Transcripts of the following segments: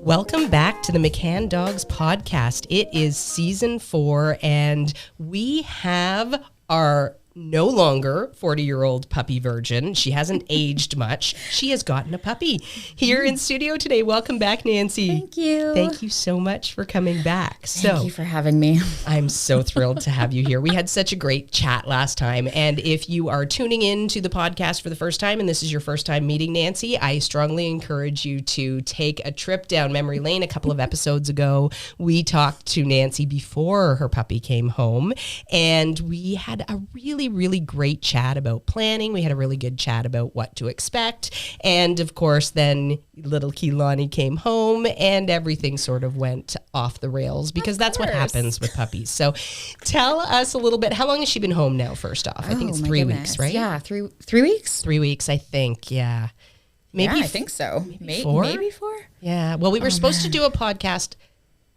Welcome back to the McCann Dogs podcast. It is season 4, and we have our no longer 40-year-old puppy virgin. She hasn't aged much. She has gotten a puppy here in studio today. Welcome back, Nancy. Thank you. Thank you so much for coming back. Thank you for having me. I'm so thrilled to have you here. We had such a great chat last time. And if you are tuning in to the podcast for the first time, and this is your first time meeting Nancy, I strongly encourage you to take a trip down memory lane. A couple of episodes ago, we talked to Nancy before her puppy came home, and we had a really great chat about planning. We had a really good chat about what to expect. And of course, then little Kilani came home and everything sort of went off the rails because that's what happens with puppies. So tell us a little bit, how long has she been home now, first off? I think it's 3 weeks, right? Yeah, 3 weeks? 3 weeks, I think, yeah. Maybe I think so. Maybe 4? Maybe 4? Yeah, well, we were supposed to do a podcast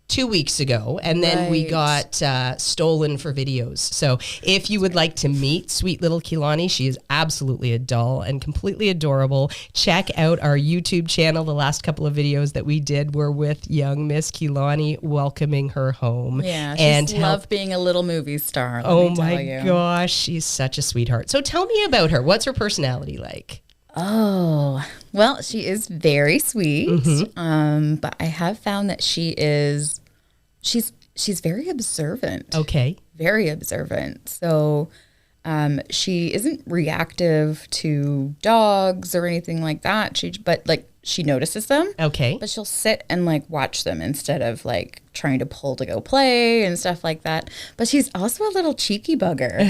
2 weeks ago, and then we got stolen for videos. So if you would like to meet sweet little Kilani, she is absolutely a doll and completely adorable. Check out our YouTube channel. The last couple of videos that we did were with young Miss Kilani, welcoming her home. Yeah, she's loved being a little movie star. Oh my gosh, she's such a sweetheart. So tell me about her. What's her personality like? Oh, well, she is very sweet. Mm-hmm. But I have found that she's very observant. Okay. Very observant. So she isn't reactive to dogs or anything like that. She notices them. Okay. But she'll sit and watch them instead of trying to pull to go play and stuff like that. But she's also a little cheeky bugger.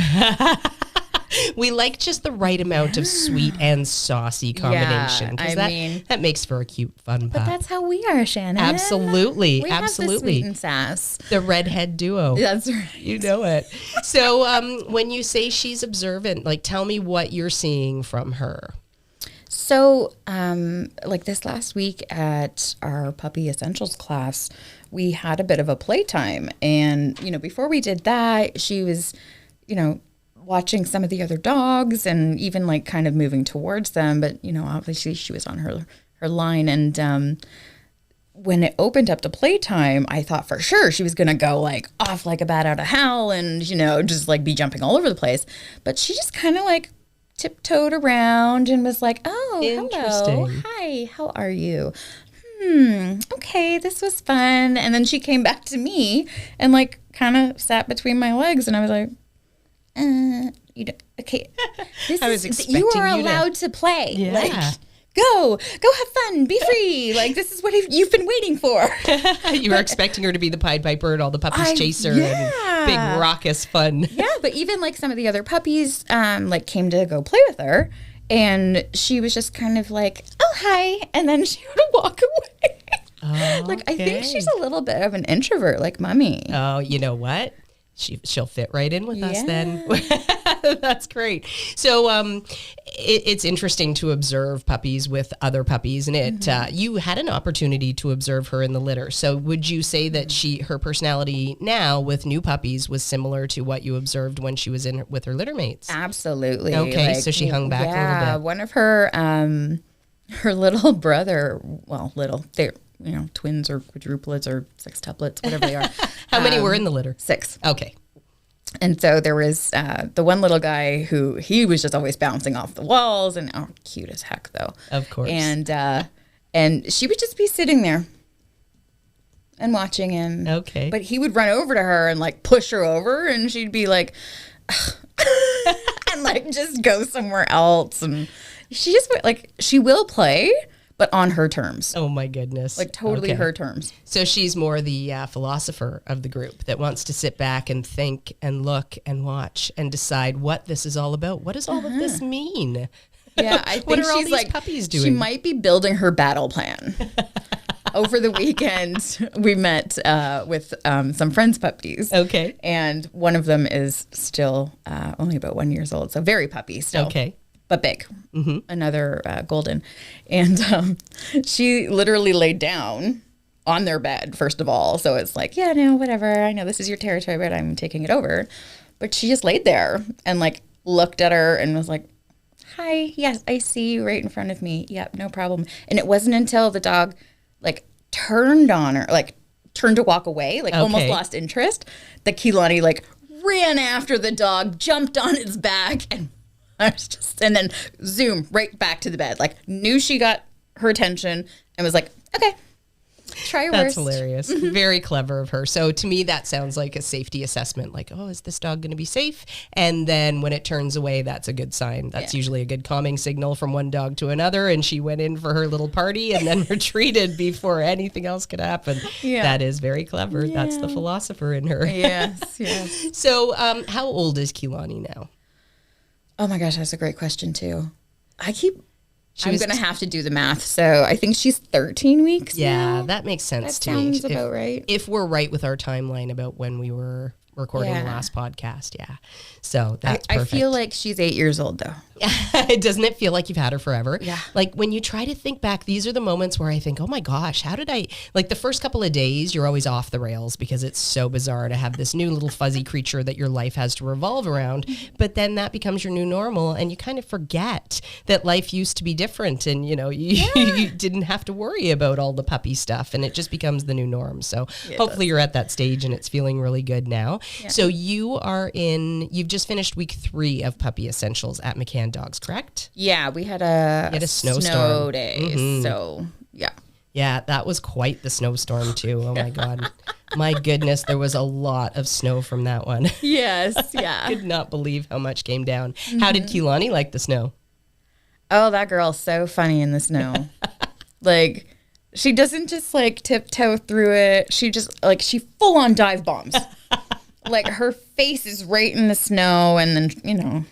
We like just the right amount of sweet and saucy combination. Yeah, that makes for a cute, fun pup. But that's how we are, Shannon. Absolutely. We have the sweet and sass. The redhead duo. That's right. You know it. So when you say she's observant, tell me what you're seeing from her. So this last week at our Puppy Essentials class, we had a bit of a playtime. And, before we did that, she was, watching some of the other dogs and even kind of moving towards them. But, obviously she was on her line. And when it opened up to playtime, I thought for sure she was going to go off like a bat out of hell and, just be jumping all over the place. But she just kind of tiptoed around and was like, oh, hello. Hi, how are you? Okay, this was fun. And then she came back to me and kind of sat between my legs. And I was like, okay, you are allowed to play. Yeah. Go have fun, be free. This is what you've been waiting for. You were expecting her to be the Pied Piper and all the puppies chaser and big raucous fun. Yeah, but even some of the other puppies came to go play with her, and she was just kind of oh, hi, and then she would walk away. Okay. I think she's a little bit of an introvert like Mummy. Oh, you know what? She'll fit right in with us then. That's great. So it's interesting to observe puppies with other puppies, and you had an opportunity to observe her in the litter. So would you say that her personality now with new puppies was similar to what you observed when she was in with her litter mates? Absolutely. Okay, so she hung back a little bit. One of her little brother, they're twins or quadruplets or sextuplets, whatever they are. How many were in the litter? 6. Okay. And so there was the one little guy who he was just always bouncing off the walls and cute as heck though. Of course. And she would just be sitting there and watching him. Okay. But he would run over to her and push her over, and she'd be and just go somewhere else. And she just she will play, but on her terms. Oh my goodness. Totally her terms. So she's more the philosopher of the group that wants to sit back and think and look and watch and decide what this is all about. What does all of this mean? Yeah, I think what are she's all these puppies doing? She might be building her battle plan. Over the weekend, we met with some friends' puppies. Okay. And one of them is still only about 1 year old, so very puppy still. Okay. But big. Mm-hmm. Another golden. And she literally laid down on their bed, first of all. So it's whatever. I know this is your territory, but I'm taking it over. But she just laid there and looked at her and was like, hi, yes, I see you right in front of me. Yep, no problem. And it wasn't until the dog turned on her, like turned to walk away, like almost lost interest, that Kilani like ran after the dog, jumped on its back, and and then zoom right back to the bed. Like knew she got her attention and was like, okay, try your worst. That's hilarious. Very clever of her. So to me, that sounds like a safety assessment. Like, oh, is this dog going to be safe? And then when it turns away, that's a good sign. That's usually a good calming signal from one dog to another. And she went in for her little party and then retreated before anything else could happen. Yeah. That is very clever. Yeah. That's the philosopher in her. Yes, yes. So how old is Kilani now? Oh my gosh, that's a great question too. I'm going to have to do the math. So I think she's 13 weeks now. That makes sense to me. me. That sounds about right. If we're right with our timeline about when we were recording the last podcast. Yeah. So that's perfect. I feel like she's 8 years old though. Doesn't it feel like you've had her forever? Yeah. Like when you try to think back, these are the moments where I think, oh my gosh, how did I, like the first couple of days, you're always off the rails because it's so bizarre to have this new little fuzzy creature that your life has to revolve around. But then that becomes your new normal and you kind of forget that life used to be different and, you know, you didn't have to worry about all the puppy stuff and it just becomes the new norm. So hopefully you're at that stage and it's feeling really good now. Yeah. So you've just finished week 3 of Puppy Essentials at McCann Dogs, correct? Yeah, we had a snowstorm. Snow day. Mm-hmm. So, yeah. Yeah, that was quite the snowstorm too. Oh my God. My goodness, there was a lot of snow from that one. Yes, yeah. I could not believe how much came down. Mm-hmm. How did Kilani like the snow? Oh, that girl's so funny in the snow. Like, she doesn't just like tiptoe through it. She just like, she full on dive bombs. Like her face is right in the snow and then, you know,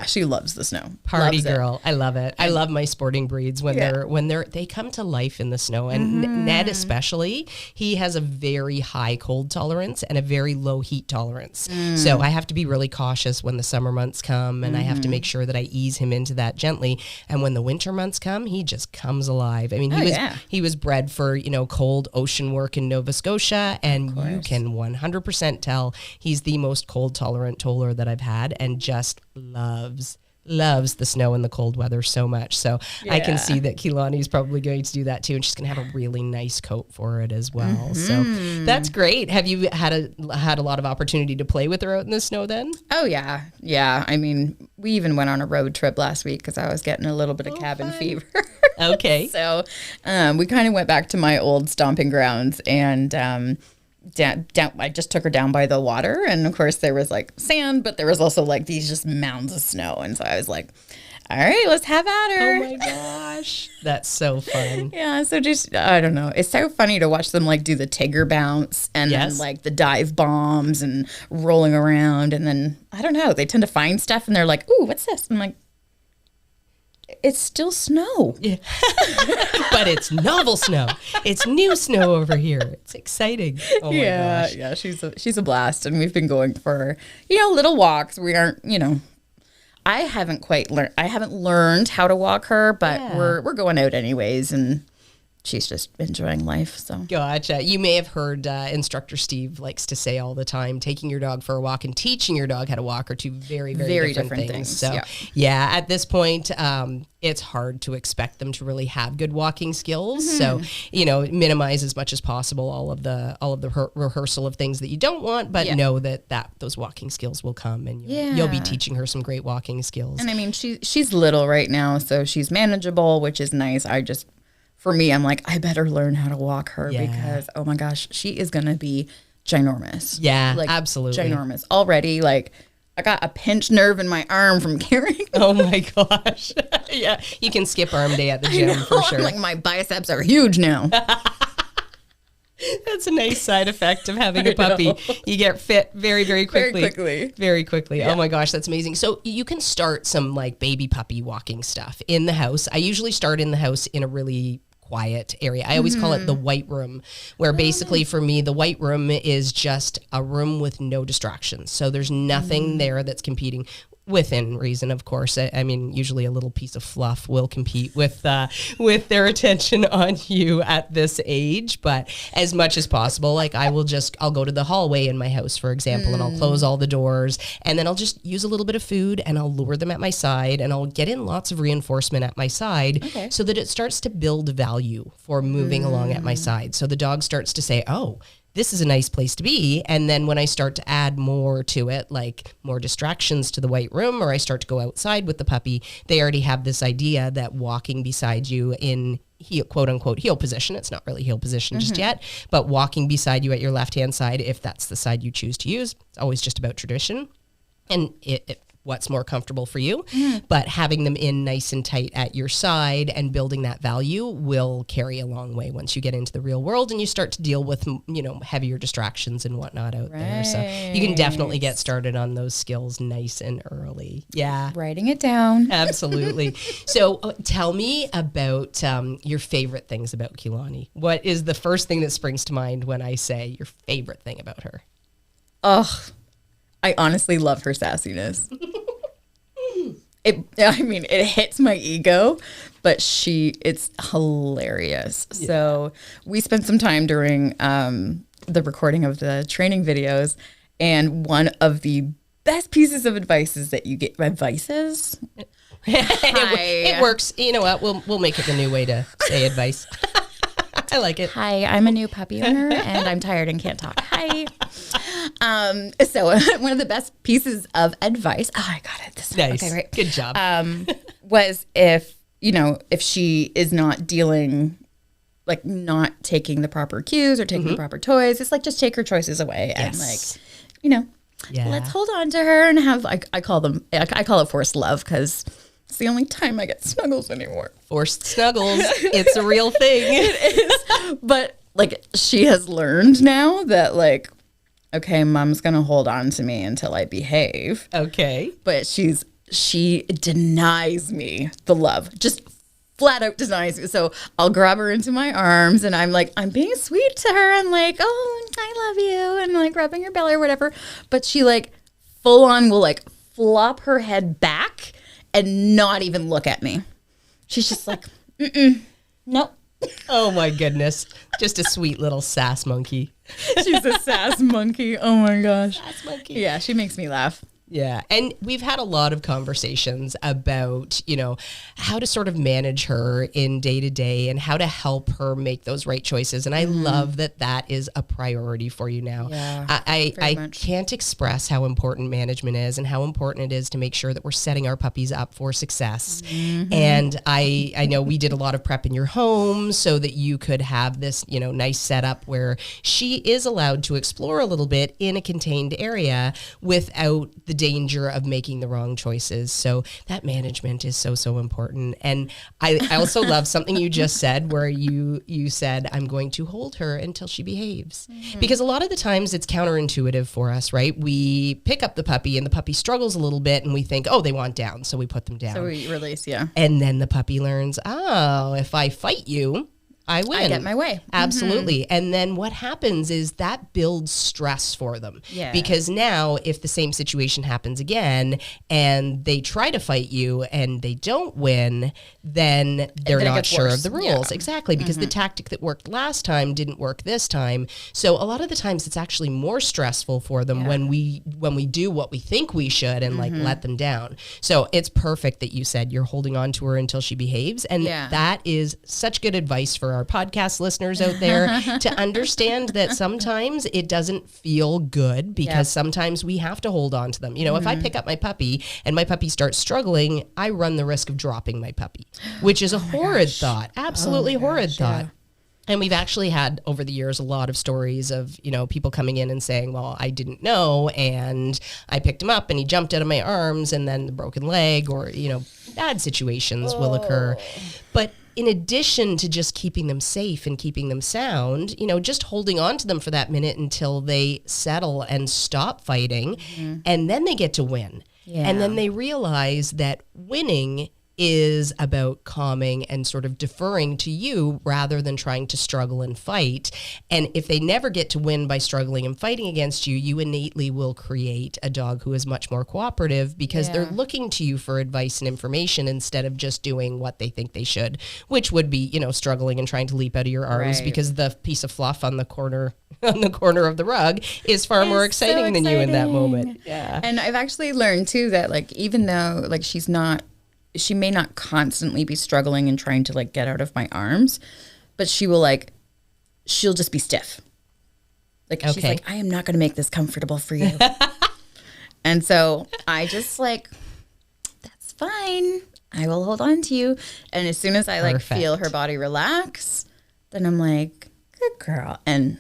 she loves the snow. Party girl. I love it. I love my sporting breeds when they come to life in the snow. And Ned especially, he has a very high cold tolerance and a very low heat tolerance. So I have to be really cautious when the summer months come and I have to make sure that I ease him into that gently. And when the winter months come, he just comes alive. I mean, he was bred for, you know, cold ocean work in Nova Scotia and you can 100% tell he's the most cold tolerant toller that I've had and just loves the snow and the cold weather so much. So I can see that Kilani's probably going to do that too. And she's going to have a really nice coat for it as well. So that's great. Have you had a lot of opportunity to play with her out in the snow then? Oh yeah. Yeah. I mean, we even went on a road trip last week because I was getting a little bit of cabin fever. Okay. So we kind of went back to my old stomping grounds and down, I just took her down by the water, and of course there was like sand, but there was also like these just mounds of snow, and so I was like, all right, let's have at her. Oh my gosh, that's so fun. Yeah, so just I don't know, it's so funny to watch them like do the Tigger bounce and then like the dive bombs and rolling around, and then I don't know, they tend to find stuff and they're like, ooh, what's this? I'm like, it's still snow. Yeah. But it's novel snow. It's new snow over here. It's exciting. Oh my gosh. Yeah, she's a blast. And we've been going for, you know, little walks. We aren't, you know, I haven't learned how to walk her, but we're going out anyways and she's just enjoying life. So gotcha. You may have heard instructor Steve likes to say all the time, taking your dog for a walk and teaching your dog how to walk are two very, very different things. So at this point, it's hard to expect them to really have good walking skills. So, you know, minimize as much as possible all of the rehearsal of things that you don't want, but know that those walking skills will come and you'll be teaching her some great walking skills. And I mean, she's little right now, so she's manageable, which is nice. For me, I'm like, I better learn how to walk her because, oh my gosh, she is going to be ginormous. Yeah, like, absolutely. Ginormous. Already, like, I got a pinched nerve in my arm from carrying. Oh my gosh. Yeah, you can skip arm day at the gym for sure. Like, my biceps are huge now. That's a nice side effect of having a puppy. You get fit very, very quickly. Very quickly. Yeah. Oh my gosh, that's amazing. So you can start some like baby puppy walking stuff in the house. I usually start in the house in a really quiet area. I always call it the white room, where basically for me, the white room is just a room with no distractions. So there's nothing there that's competing. Within reason, of course. I mean, usually a little piece of fluff will compete with their attention on you at this age. But as much as possible, like I'll go to the hallway in my house, for example, and I'll close all the doors, and then I'll just use a little bit of food and I'll lure them at my side, and I'll get in lots of reinforcement at my side so that it starts to build value for moving along at my side. So the dog starts to say, oh, this is a nice place to be. And then when I start to add more to it, like more distractions to the white room, or I start to go outside with the puppy, they already have this idea that walking beside you in heel, quote unquote heel position, it's not really heel position just yet, but walking beside you at your left-hand side, if that's the side you choose to use, it's always just about tradition. And what's more comfortable for you, but having them in nice and tight at your side and building that value will carry a long way once you get into the real world and you start to deal with, heavier distractions and whatnot out there. So you can definitely get started on those skills nice and early. Yeah. Writing it down. Absolutely. So tell me about your favorite things about Kilani. What is the first thing that springs to mind when I say your favorite thing about her? Oh, I honestly love her sassiness. It hits my ego, but it's hilarious. Yeah. So we spent some time during the recording of the training videos, and one of the best pieces of advice is that you get advices. It works. You know what? We'll make it the new way to say advice. I like it. Hi, I'm a new puppy owner and I'm tired and can't talk. Hi. So one of the best pieces of advice, I got it this time. Nice. Okay, right. Good job. Was if she is not dealing, like not taking the proper cues or taking the proper toys, it's like just take her choices away and let's hold on to her and have, I call it forced love because it's the only time I get snuggles anymore. Forced snuggles. It's a real thing. It is. But like she has learned now that like, okay, mom's going to hold on to me until I behave. Okay. But she denies me the love. Just flat out denies me. So I'll grab her into my arms and I'm being sweet to her and like, oh, I love you. And like rubbing her belly or whatever. But she like full on will like flop her head back and not even look at me. She's just like, nope. Oh my goodness. Just a sweet little sass monkey. She's a sass monkey. Oh my gosh. Sass monkey. Yeah, she makes me laugh. Yeah. And we've had a lot of conversations about, how to sort of manage her in day to day and how to help her make those right choices. And I love that is a priority for you now. Yeah, I can't express how important management is and how important it is to make sure that we're setting our puppies up for success. And I know we did a lot of prep in your home so that you could have this, nice setup where she is allowed to explore a little bit in a contained area without the danger of making the wrong choices. So that management is so important. And I also love something you just said where you said, I'm going to hold her until she behaves. Because a lot of the times it's counterintuitive for us, right? We pick up the puppy and the puppy struggles a little bit and we think, oh, they want down. So we put them down. So we release, yeah. And then the puppy learns, oh, if I fight you, I win. I get my way. Absolutely. And then what happens is that builds stress for them. Yeah. Because now if the same situation happens again and they try to fight you and they don't win, then they're not sure of the rules. Yeah. Exactly. Because the tactic that worked last time didn't work this time. So a lot of the times it's actually more stressful for them when we do what we think we should and like let them down. So it's perfect that you said you're holding on to her until she behaves. And that is such good advice for our podcast listeners out there to understand that sometimes it doesn't feel good because sometimes we have to hold on to them. If I pick up my puppy and my puppy starts struggling, I run the risk of dropping my puppy, which is a horrid thought. Absolutely horrid thought. And we've actually had over the years a lot of stories of, people coming in and saying, well, I didn't know and I picked him up and he jumped out of my arms and then the broken leg or, bad situations will occur. But in addition to just keeping them safe and keeping them sound, just holding on to them for that minute until they settle and stop fighting and then they get to win. Yeah. And then they realize that winning is about calming and sort of deferring to you rather than trying to struggle and fight. And if they never get to win by struggling and fighting against you, you innately will create a dog who is much more cooperative because they're looking to you for advice and information instead of just doing what they think they should, which would be, you know, struggling and trying to leap out of your arms because the piece of fluff on the corner of the rug is far more exciting than you in that moment. Yeah. And I've actually learned too that like, even though like she may not constantly be struggling and trying to like get out of my arms, but she'll just be stiff. Like she's like, I am not going to make this comfortable for you. And so I just like, that's fine. I will hold on to you. And as soon as I like feel her body relax, then I'm like, good girl. And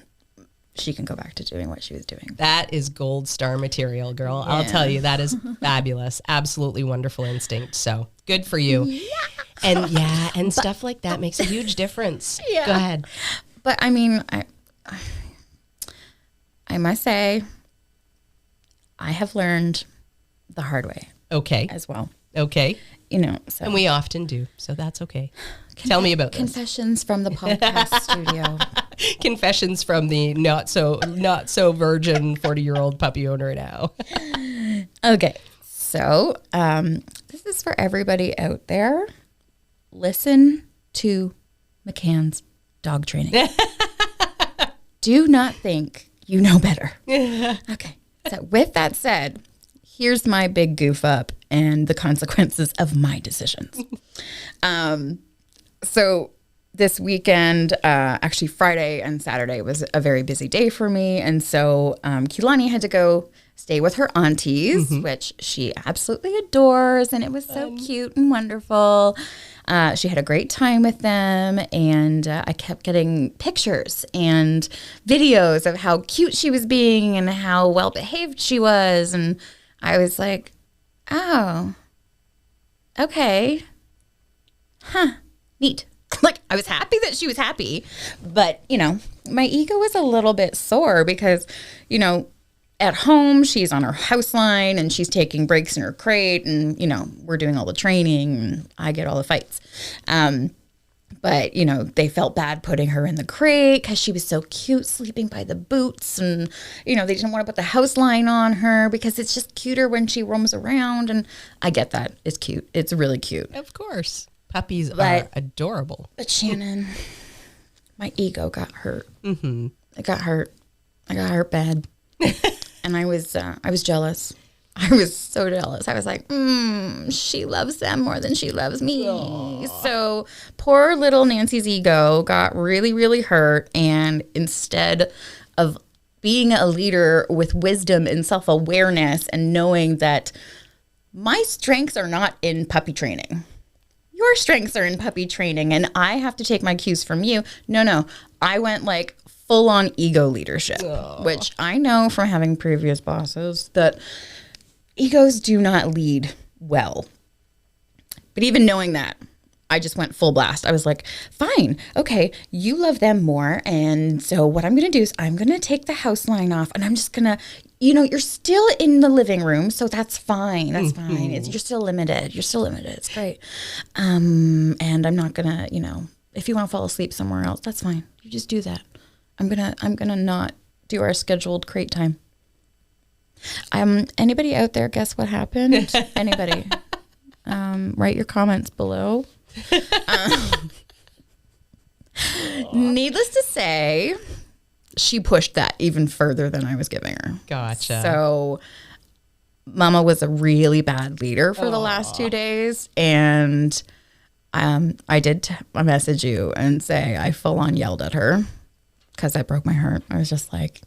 she can go back to doing what she was doing. That is gold star material, girl. Yeah. I'll tell you, that is fabulous. Absolutely wonderful instinct. So good for you. Yeah. And stuff like that makes a huge difference. Yeah. Go ahead. But I mean, I must say, I have learned the hard way. Okay. As well. Okay. You know, so. And we often do. So that's okay. Tell me about this. Confessions from the podcast studio. Confessions from the not so virgin 40-year-old puppy owner now. Okay. So this is for everybody out there. Listen to McCann's dog training. Do not think you know better. Okay. So with that said, here's my big goof up and the consequences of my decisions. So this weekend, actually Friday and Saturday was a very busy day for me. And so Kilani had to go stay with her aunties, which she absolutely adores. And it was so cute and wonderful. She had a great time with them. And I kept getting pictures and videos of how cute she was being and how well behaved she was. And I was like, oh, okay. Huh. Neat. Like, I was happy that she was happy, but, you know, my ego was a little bit sore because, you know, at home, she's on her house line and she's taking breaks in her crate and, you know, we're doing all the training and I get all the fights. But, you know, they felt bad putting her in the crate because she was so cute sleeping by the boots and, you know, they didn't want to put the house line on her because it's just cuter when she roams around. And I get that. It's cute. It's really cute. Of course. Puppies are adorable. But Shannon, my ego got hurt. It got hurt. I got hurt bad. And I was jealous. I was so jealous. I was like, she loves them more than she loves me. Aww. So poor little Nancy's ego got really, really hurt. And instead of being a leader with wisdom and self-awareness and knowing that my strengths are not in puppy training. Your strengths are in puppy training and I have to take my cues from you. No. I went like full on ego leadership, which I know from having previous bosses that egos do not lead well. But even knowing that, I just went full blast. I was like, fine, okay, you love them more. And so what I'm going to do is I'm going to take the house line off and I'm just going to, you know, you're still in the living room. So that's fine. That's fine. You're still limited. It's great. And I'm not going to, you know, if you want to fall asleep somewhere else, that's fine. You just do that. I'm going to not do our scheduled crate time. Anybody out there guess what happened? Anybody? Write your comments below. Needless to say, she pushed that even further than I was giving her. Gotcha. So Mama was a really bad leader for the last 2 days. And I did message you and say I full on yelled at her because I broke my heart. I was just like,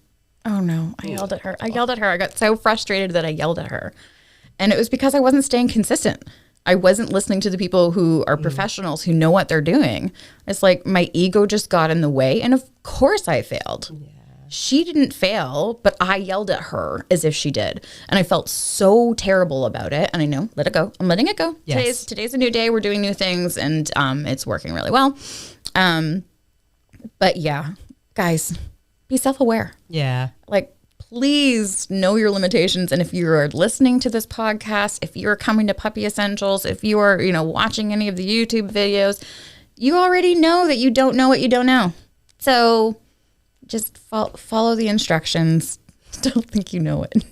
oh no, I yelled at her. I got so frustrated that I yelled at her. And it was because I wasn't staying consistent. I wasn't listening to the people who are professionals who know what they're doing. It's like my ego just got in the way. And of course I failed. Yeah. She didn't fail, but I yelled at her as if she did. And I felt so terrible about it. And I know, let it go. I'm letting it go. Yes. Today's a new day. We're doing new things and it's working really well. But yeah, guys, be self-aware. Yeah. Like, please know your limitations. And if you're listening to this podcast, if you're coming to Puppy Essentials, if you are, watching any of the YouTube videos, you already know that you don't know what you don't know. So just follow the instructions. Don't think you know it.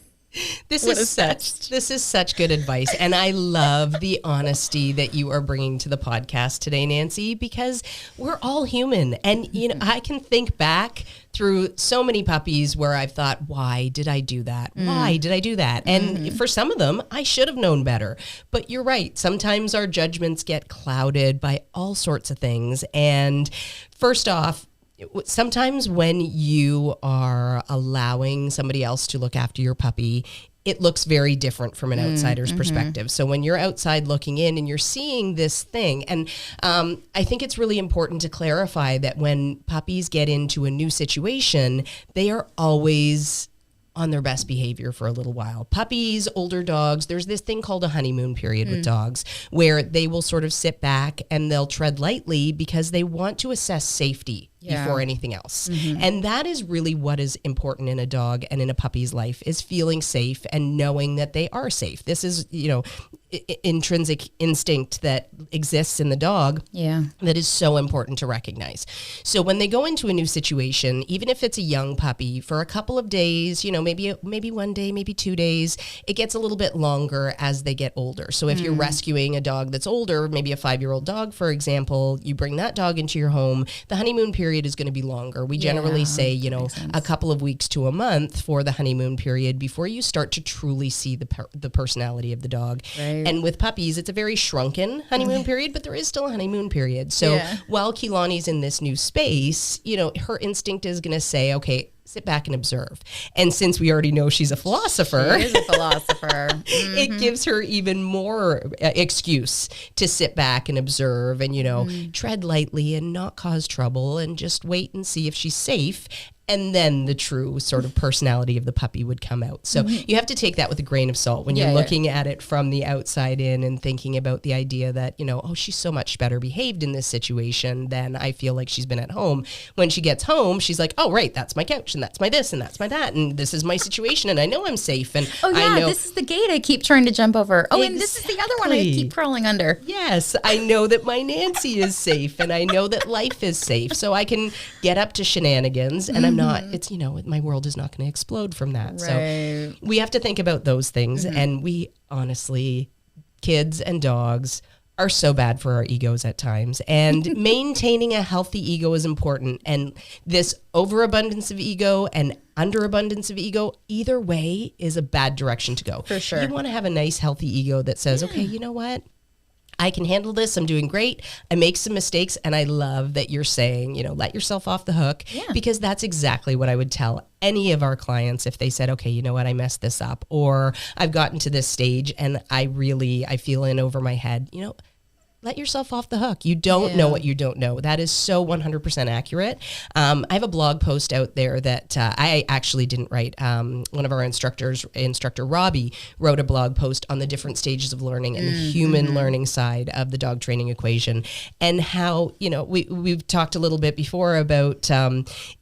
This is such good advice. And I love the honesty that you are bringing to the podcast today, Nancy, because we're all human. And, I can think back through so many puppies where I've thought, why did I do that? Why did I do that? And for some of them, I should have known better. But you're right. Sometimes our judgments get clouded by all sorts of things. And first off, sometimes when you are allowing somebody else to look after your puppy, it looks very different from an outsider's perspective. So when you're outside looking in and you're seeing this thing, and I think it's really important to clarify that when puppies get into a new situation, they are always on their best behavior for a little while. Puppies, older dogs, there's this thing called a honeymoon period with dogs where they will sort of sit back and they'll tread lightly because they want to assess safety before anything else. And that is really what is important in a dog and in a puppy's life, is feeling safe and knowing that they are safe. This is, intrinsic instinct that exists in the dog that is so important to recognize. So when they go into a new situation, even if it's a young puppy, for a couple of days, maybe one day, maybe 2 days, it gets a little bit longer as they get older. So if you're rescuing a dog that's older, maybe a 5-year-old dog, for example, you bring that dog into your home, the honeymoon period is going to be longer. We generally say, a couple of weeks to a month for the honeymoon period before you start to truly see the personality of the dog. Right. And with puppies, it's a very shrunken honeymoon period, but there is still a honeymoon period. So while Kilani's in this new space, her instinct is going to say, okay, sit back and observe. And since we already know she's a philosopher, it gives her even more excuse to sit back and observe and, tread lightly and not cause trouble and just wait and see if she's safe. And then the true sort of personality of the puppy would come out. So you have to take that with a grain of salt when you're looking at it from the outside in and thinking about the idea that, she's so much better behaved in this situation than I feel like she's been at home. When she gets home, she's like, oh, right, that's my couch and that's my this and that's my that. And this is my situation and I know I'm safe. And I know this is the gate I keep trying to jump over. Oh, and this is the other one I keep crawling under. Yes, I know that my Nancy is safe and I know that life is safe. So I can get up to shenanigans and I'm not, it's, my world is not going to explode from that. Right. So we have to think about those things. And we honestly, kids and dogs are so bad for our egos at times. And maintaining a healthy ego is important. And this overabundance of ego and underabundance of ego, either way, is a bad direction to go. For sure. You want to have a nice, healthy ego that says, okay, you know what? I can handle this. I'm doing great. I make some mistakes. And I love that you're saying, let yourself off the hook, because that's exactly what I would tell any of our clients if they said, okay, you know what, I messed this up, or I've gotten to this stage and I feel in over my head, let yourself off the hook. You don't know what you don't know. That is so 100% accurate. I have a blog post out there that I actually didn't write. One of our instructor Robbie, wrote a blog post on the different stages of learning and the human learning side of the dog training equation, and how, we've talked a little bit before about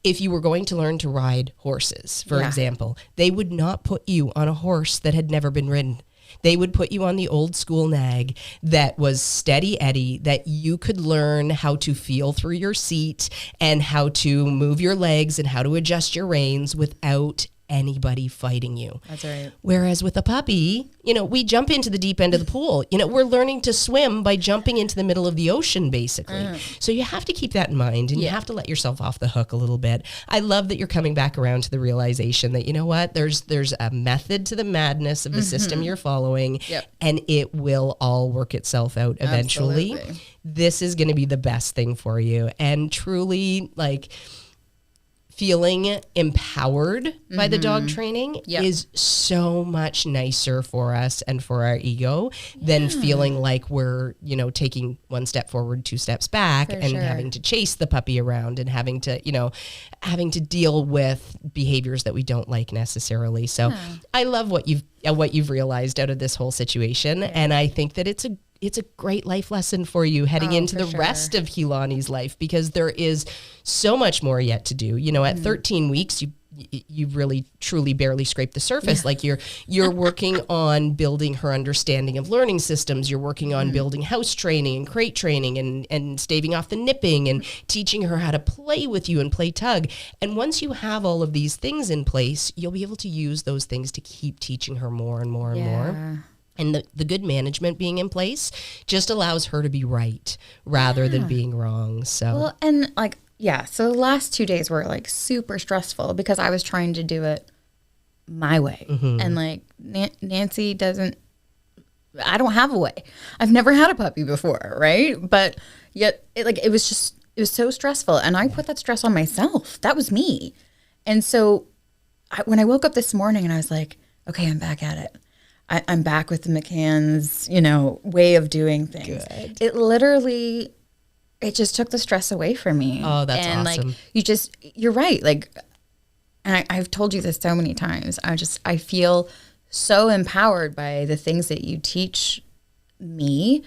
if you were going to learn to ride horses, for example, they would not put you on a horse that had never been ridden. They would put you on the old school nag that was steady Eddie, that you could learn how to feel through your seat and how to move your legs and how to adjust your reins without anybody fighting you. That's right. Whereas with a puppy, we jump into the deep end of the pool. We're learning to swim by jumping into the middle of the ocean, basically. So you have to keep that in mind, and you have to let yourself off the hook a little bit. I love that you're coming back around to the realization that, there's a method to the madness of the system you're following, and it will all work itself out eventually. Absolutely. This is going to be the best thing for you. And truly, feeling empowered by the dog training is so much nicer for us and for our ego than feeling like we're, taking one step forward, 2 steps back, and having to chase the puppy around and having to deal with behaviors that we don't like necessarily. So I love what you've realized out of this whole situation. And I think that it's a great life lesson for you heading into the rest of Kilani's life, because there is so much more yet to do. At 13 weeks, you've really truly barely scraped the surface. Like you're working on building her understanding of learning systems. You're working on building house training and crate training and staving off the nipping and teaching her how to play with you and play tug. And once you have all of these things in place, you'll be able to use those things to keep teaching her more and more and more. And the good management being in place just allows her to be right rather than being wrong. So, well, and like, so the last 2 days were like super stressful because I was trying to do it my way. And like Nancy I don't have a way. I've never had a puppy before, right? But yet it was so stressful. And I put that stress on myself. That was me. And so when I woke up this morning and I was like, okay, I'm back at it. I'm back with the McCann's, way of doing things. Good. It just took the stress away from me. Oh, that's awesome. Like, you're right. Like, and I've told you this so many times. I feel so empowered by the things that you teach me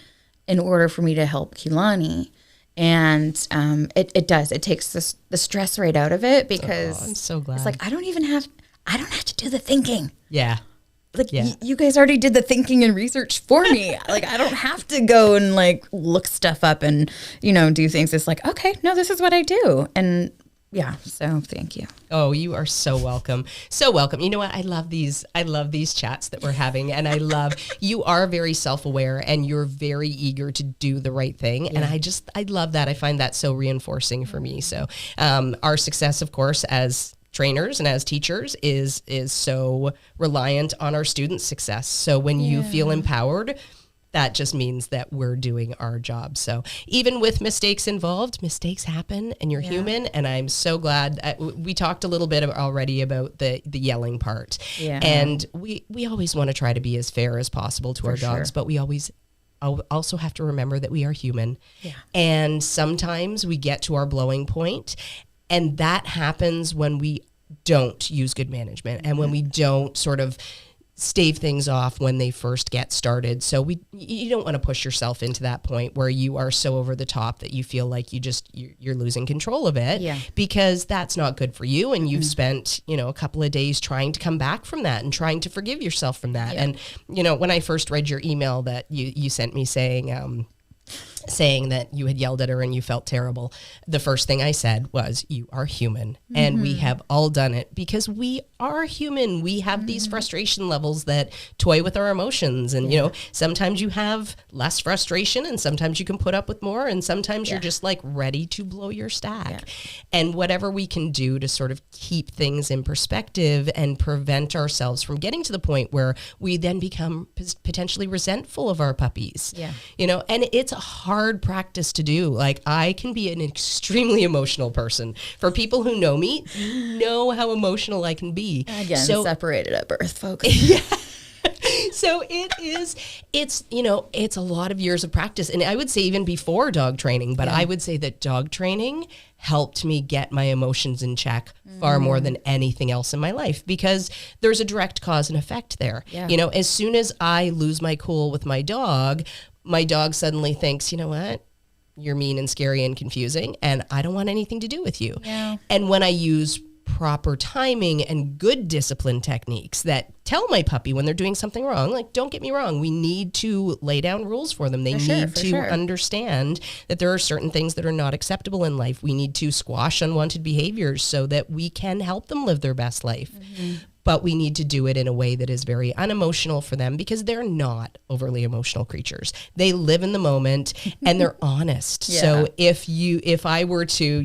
in order for me to help Kilani. And it does. It takes the stress right out of it because I'm so glad. It's like, I don't have to do the thinking. Yeah. Like you guys already did the thinking and research for me. Like I don't have to go and like look stuff up and, do things. It's like, okay, no, this is what I do. And so thank you. Oh, you are so welcome. So welcome. You know what? I love these chats that we're having. And you are very self-aware and you're very eager to do the right thing. Yeah. And I love that. I find that so reinforcing for me. So our success, of course, as trainers and as teachers is so reliant on our students' success. So when you feel empowered, that just means that we're doing our job. So even with mistakes involved, mistakes happen and you're human. And I'm so glad we talked a little bit already about the yelling part. Yeah. And we always want to try to be as fair as possible to our dogs, but we always also have to remember that we are human. Yeah. And sometimes we get to our blowing point. And that happens when we don't use good management and when we don't sort of stave things off when they first get started. So you don't want to push yourself into that point where you are so over the top that you feel like you're losing control of it because that's not good for you. And you've spent, a couple of days trying to come back from that and trying to forgive yourself from that. Yeah. And, when I first read your email that you sent me saying that you had yelled at her and you felt terrible, the first thing I said was, you are human. And we have all done it because we are human. We have these frustration levels that toy with our emotions. And, sometimes you have less frustration and sometimes you can put up with more. And sometimes you're just like ready to blow your stack. Yeah. And whatever we can do to sort of keep things in perspective and prevent ourselves from getting to the point where we then become potentially resentful of our puppies. Yeah. And it's a hard practice to do. Like I can be an extremely emotional person. For people who know me, know how emotional I can be. Again, separated at birth, folks. Yeah. So it's a lot of years of practice. And I would say even before dog training, but I would say that dog training helped me get my emotions in check far more than anything else in my life because there's a direct cause and effect there. Yeah. As soon as I lose my cool with my dog suddenly thinks, you know what? You're mean and scary and confusing, and I don't want anything to do with you. Yeah. And when I use proper timing and good discipline techniques that tell my puppy when they're doing something wrong, like, don't get me wrong, we need to lay down rules for them. They need to understand that there are certain things that are not acceptable in life. We need to squash unwanted behaviors so that we can help them live their best life. Mm-hmm. But we need to do it in a way that is very unemotional for them because they're not overly emotional creatures. They live in the moment and they're honest. Yeah. So if I were to,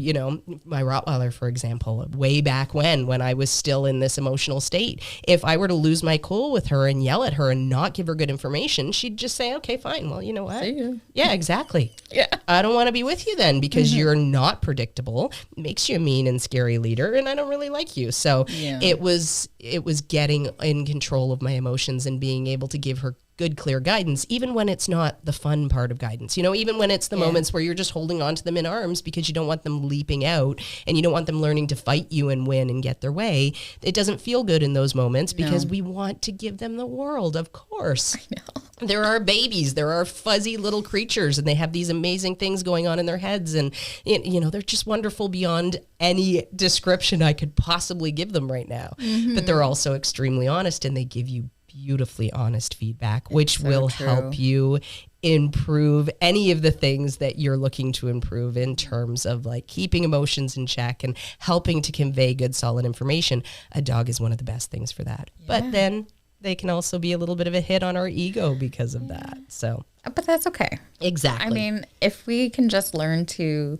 my Rottweiler, for example, way back when I was still in this emotional state, if I were to lose my cool with her and yell at her and not give her good information, she'd just say, okay, fine. Well, you know what? See you. Yeah, exactly. Yeah. I don't want to be with you then because you're not predictable. It makes you a mean and scary leader and I don't really like you. So it was getting in control of my emotions and being able to give her good, clear guidance, even when it's not the fun part of guidance, even when it's the moments where you're just holding on to them in arms because you don't want them leaping out and you don't want them learning to fight you and win and get their way. It doesn't feel good in those moments because we want to give them the world, of course. I know. There are babies, there are fuzzy little creatures, and they have these amazing things going on in their heads. And, they're just wonderful beyond any description I could possibly give them right now. Mm-hmm. But they're also extremely honest, and they give you beautifully honest feedback, which will help you improve any of the things that you're looking to improve in terms of like keeping emotions in check and helping to convey good, solid information. A dog is one of the best things for that. Yeah. But then they can also be a little bit of a hit on our ego because of that. So, but that's okay. Exactly. I mean, if we can just learn to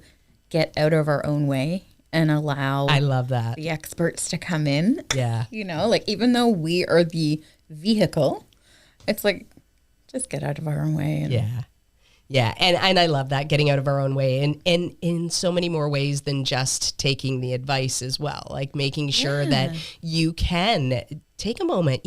get out of our own way and allow I love that. The experts to come in. Yeah. Even though we are the vehicle, it's like, just get out of our own way. And Yeah. And I love that, getting out of our own way and in so many more ways than just taking the advice as well, like making sure that you can take a moment.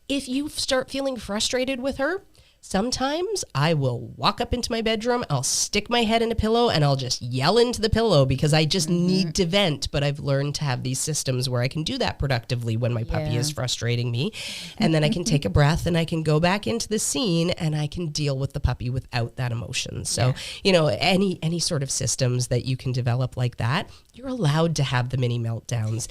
If you start feeling frustrated with her, sometimes I will walk up into my bedroom, I'll stick my head in a pillow and I'll just yell into the pillow because I just need to vent. But I've learned to have these systems where I can do that productively when my puppy is frustrating me. And then I can take a breath and I can go back into the scene and I can deal with the puppy without that emotion. So, any sort of systems that you can develop like that, you're allowed to have the mini meltdowns.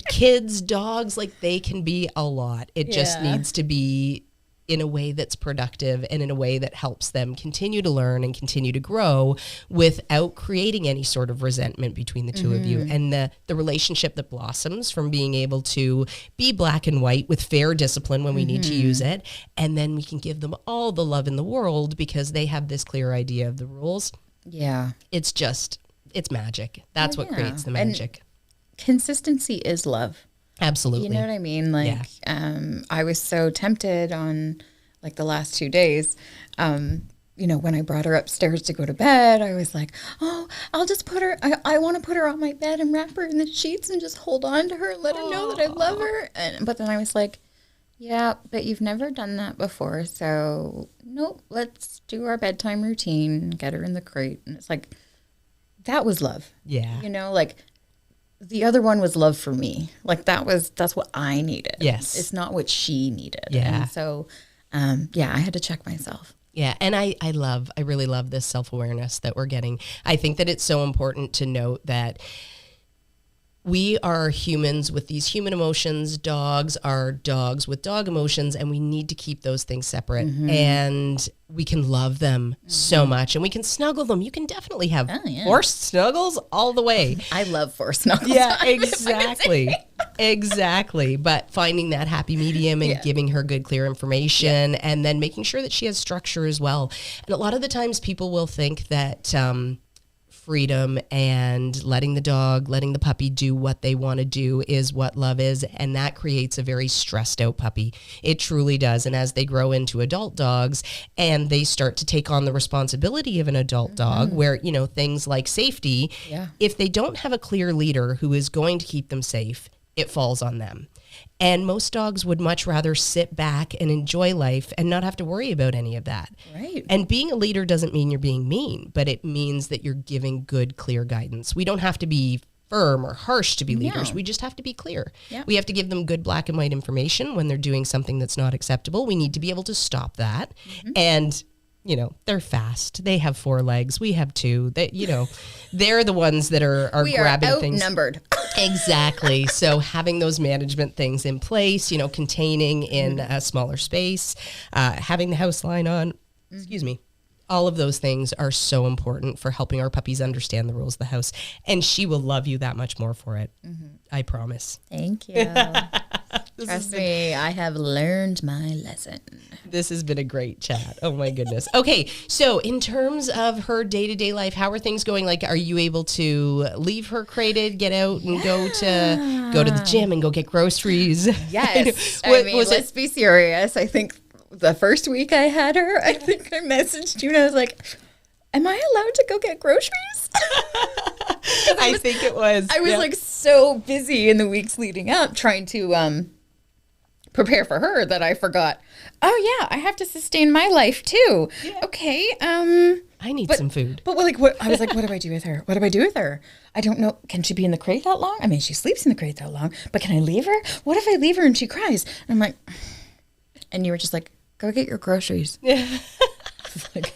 Kids, dogs, like they can be a lot. It just needs to be in a way that's productive and in a way that helps them continue to learn and continue to grow without creating any sort of resentment between the two of you. And the relationship that blossoms from being able to be black and white with fair discipline when we need to use it. And then we can give them all the love in the world because they have this clear idea of the rules. Yeah. It's magic. That's what creates the magic. And consistency is love. Absolutely. You know what I mean? Like, I was so tempted on like the last 2 days, when I brought her upstairs to go to bed, I was like, oh, I'll just put her, I want to put her on my bed and wrap her in the sheets and just hold on to her and let her know that I love her. But then I was like, yeah, but you've never done that before. So nope, let's do our bedtime routine, get her in the crate. And it's like, that was love. Yeah. The other one was love for me. Like that's what I needed. Yes. It's not what she needed. Yeah. And so, I had to check myself. Yeah. And I really love this self-awareness that we're getting. I think that it's so important to note that we are humans with these human emotions. Dogs are dogs with dog emotions, and we need to keep those things separate. And we can love them so much, and we can snuggle them. You can definitely have forced snuggles all the way. I love forced snuggles. Yeah, exactly. Exactly. But finding that happy medium and giving her good, clear information, and then making sure that she has structure as well. And a lot of the times people will think that freedom and letting the puppy do what they want to do is what love is. And that creates a very stressed out puppy. It truly does. And as they grow into adult dogs and they start to take on the responsibility of an adult dog where, things like safety, if they don't have a clear leader who is going to keep them safe, it falls on them. And most dogs would much rather sit back and enjoy life and not have to worry about any of that. Right. And being a leader doesn't mean you're being mean, but it means that you're giving good, clear guidance. We don't have to be firm or harsh to be leaders. We just have to be clear. Yeah. We have to give them good black and white information when they're doing something that's not acceptable. We need to be able to stop that. And they're fast. They have 4 legs. We have 2. They're the ones that are grabbing things. We are outnumbered. Exactly. So having those management things in place, containing in a smaller space, having the house line on, all of those things are so important for helping our puppies understand the rules of the house. And she will love you that much more for it. I promise. Thank you. Trust me, I have learned my lesson. This has been a great chat. Oh my goodness. Okay, so in terms of her day-to-day life, how are things going? Like, are you able to leave her crated, get out and go to the gym and go get groceries? Yes. Let's be serious. I think the first week I had her, I think I messaged you and I was like, am I allowed to go get groceries? I think it was. I was like so busy in the weeks leading up trying to prepare for her that I forgot. Oh yeah, I have to sustain my life too. Yeah. Okay. I need some food. But what? I was like, what do I do with her? What do I do with her? I don't know. Can she be in the crate that long? I mean, she sleeps in the crate that long. But can I leave her? What if I leave her and she cries? And I'm like, and you were just like, go get your groceries. Yeah. Like,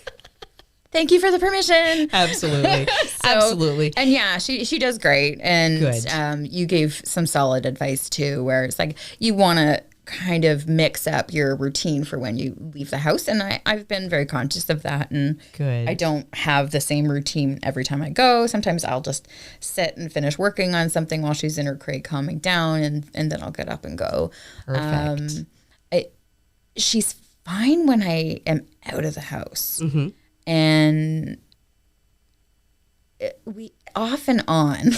thank you for the permission. Absolutely. Absolutely. And yeah, she does great. And Good. You gave some solid advice too, where it's like you want to kind of mix up your routine for when you leave the house. And I've been very conscious of that. And Good. I don't have the same routine every time I go. Sometimes I'll just sit and finish working on something while she's in her crate calming down, and then I'll get up and go. Perfect. She's fine when I am out of the house. Mm-hmm. And we off and on,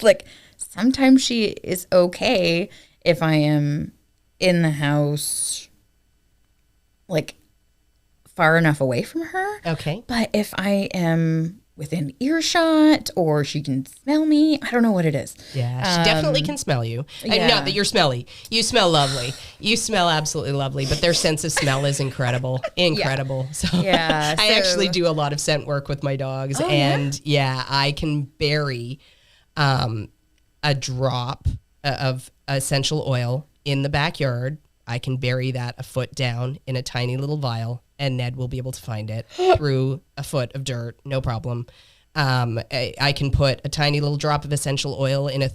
like sometimes she is okay if I am in the house, like far enough away from her. Okay. But if I am within earshot or she can smell me, I don't know what it is. Yeah, she definitely can smell you. Yeah. Not that you're smelly. You smell lovely. You smell absolutely lovely, but their sense of smell is incredible. Incredible. Yeah. So Yeah, I actually do a lot of scent work with my dogs. Oh, and I can bury a drop of essential oil in the backyard. I can bury that a foot down in a tiny little vial, and Ned will be able to find it through a foot of dirt, no problem. I can put a tiny little drop of essential oil in a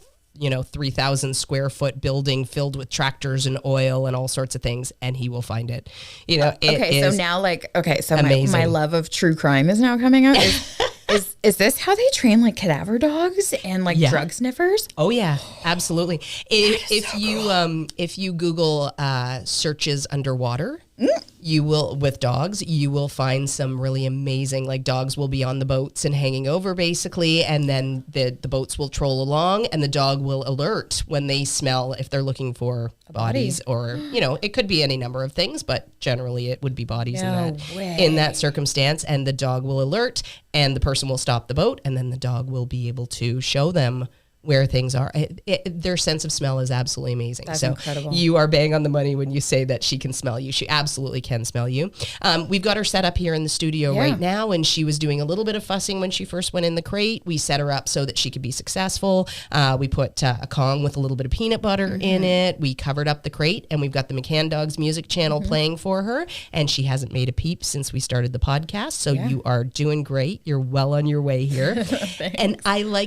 3,000 square foot building filled with tractors and oil and all sorts of things, and he will find it. So now, so amazing. my love of true crime is now coming out. Is this how they train like cadaver dogs and like drug sniffers? Oh yeah, absolutely. If you Google searches underwater, you will, with dogs, you will find some really amazing, like dogs will be on the boats and hanging over basically, and then the boats will troll along and the dog will alert when they smell, if they're looking for bodies or, it could be any number of things, but generally it would be bodies in that circumstance, and the dog will alert and the person will stop the boat, and then the dog will be able to show them where things are. Their sense of smell is absolutely amazing. That's incredible. You are bang on the money when you say that she can smell you. She absolutely can smell you. We've got her set up here in the studio right now, and she was doing a little bit of fussing when she first went in the crate. We set her up so that she could be successful. We put a Kong with a little bit of peanut butter in it. We covered up the crate, and we've got the McCann Dogs music channel playing for her, and she hasn't made a peep since we started the podcast. So you are doing great. You're well on your way here. And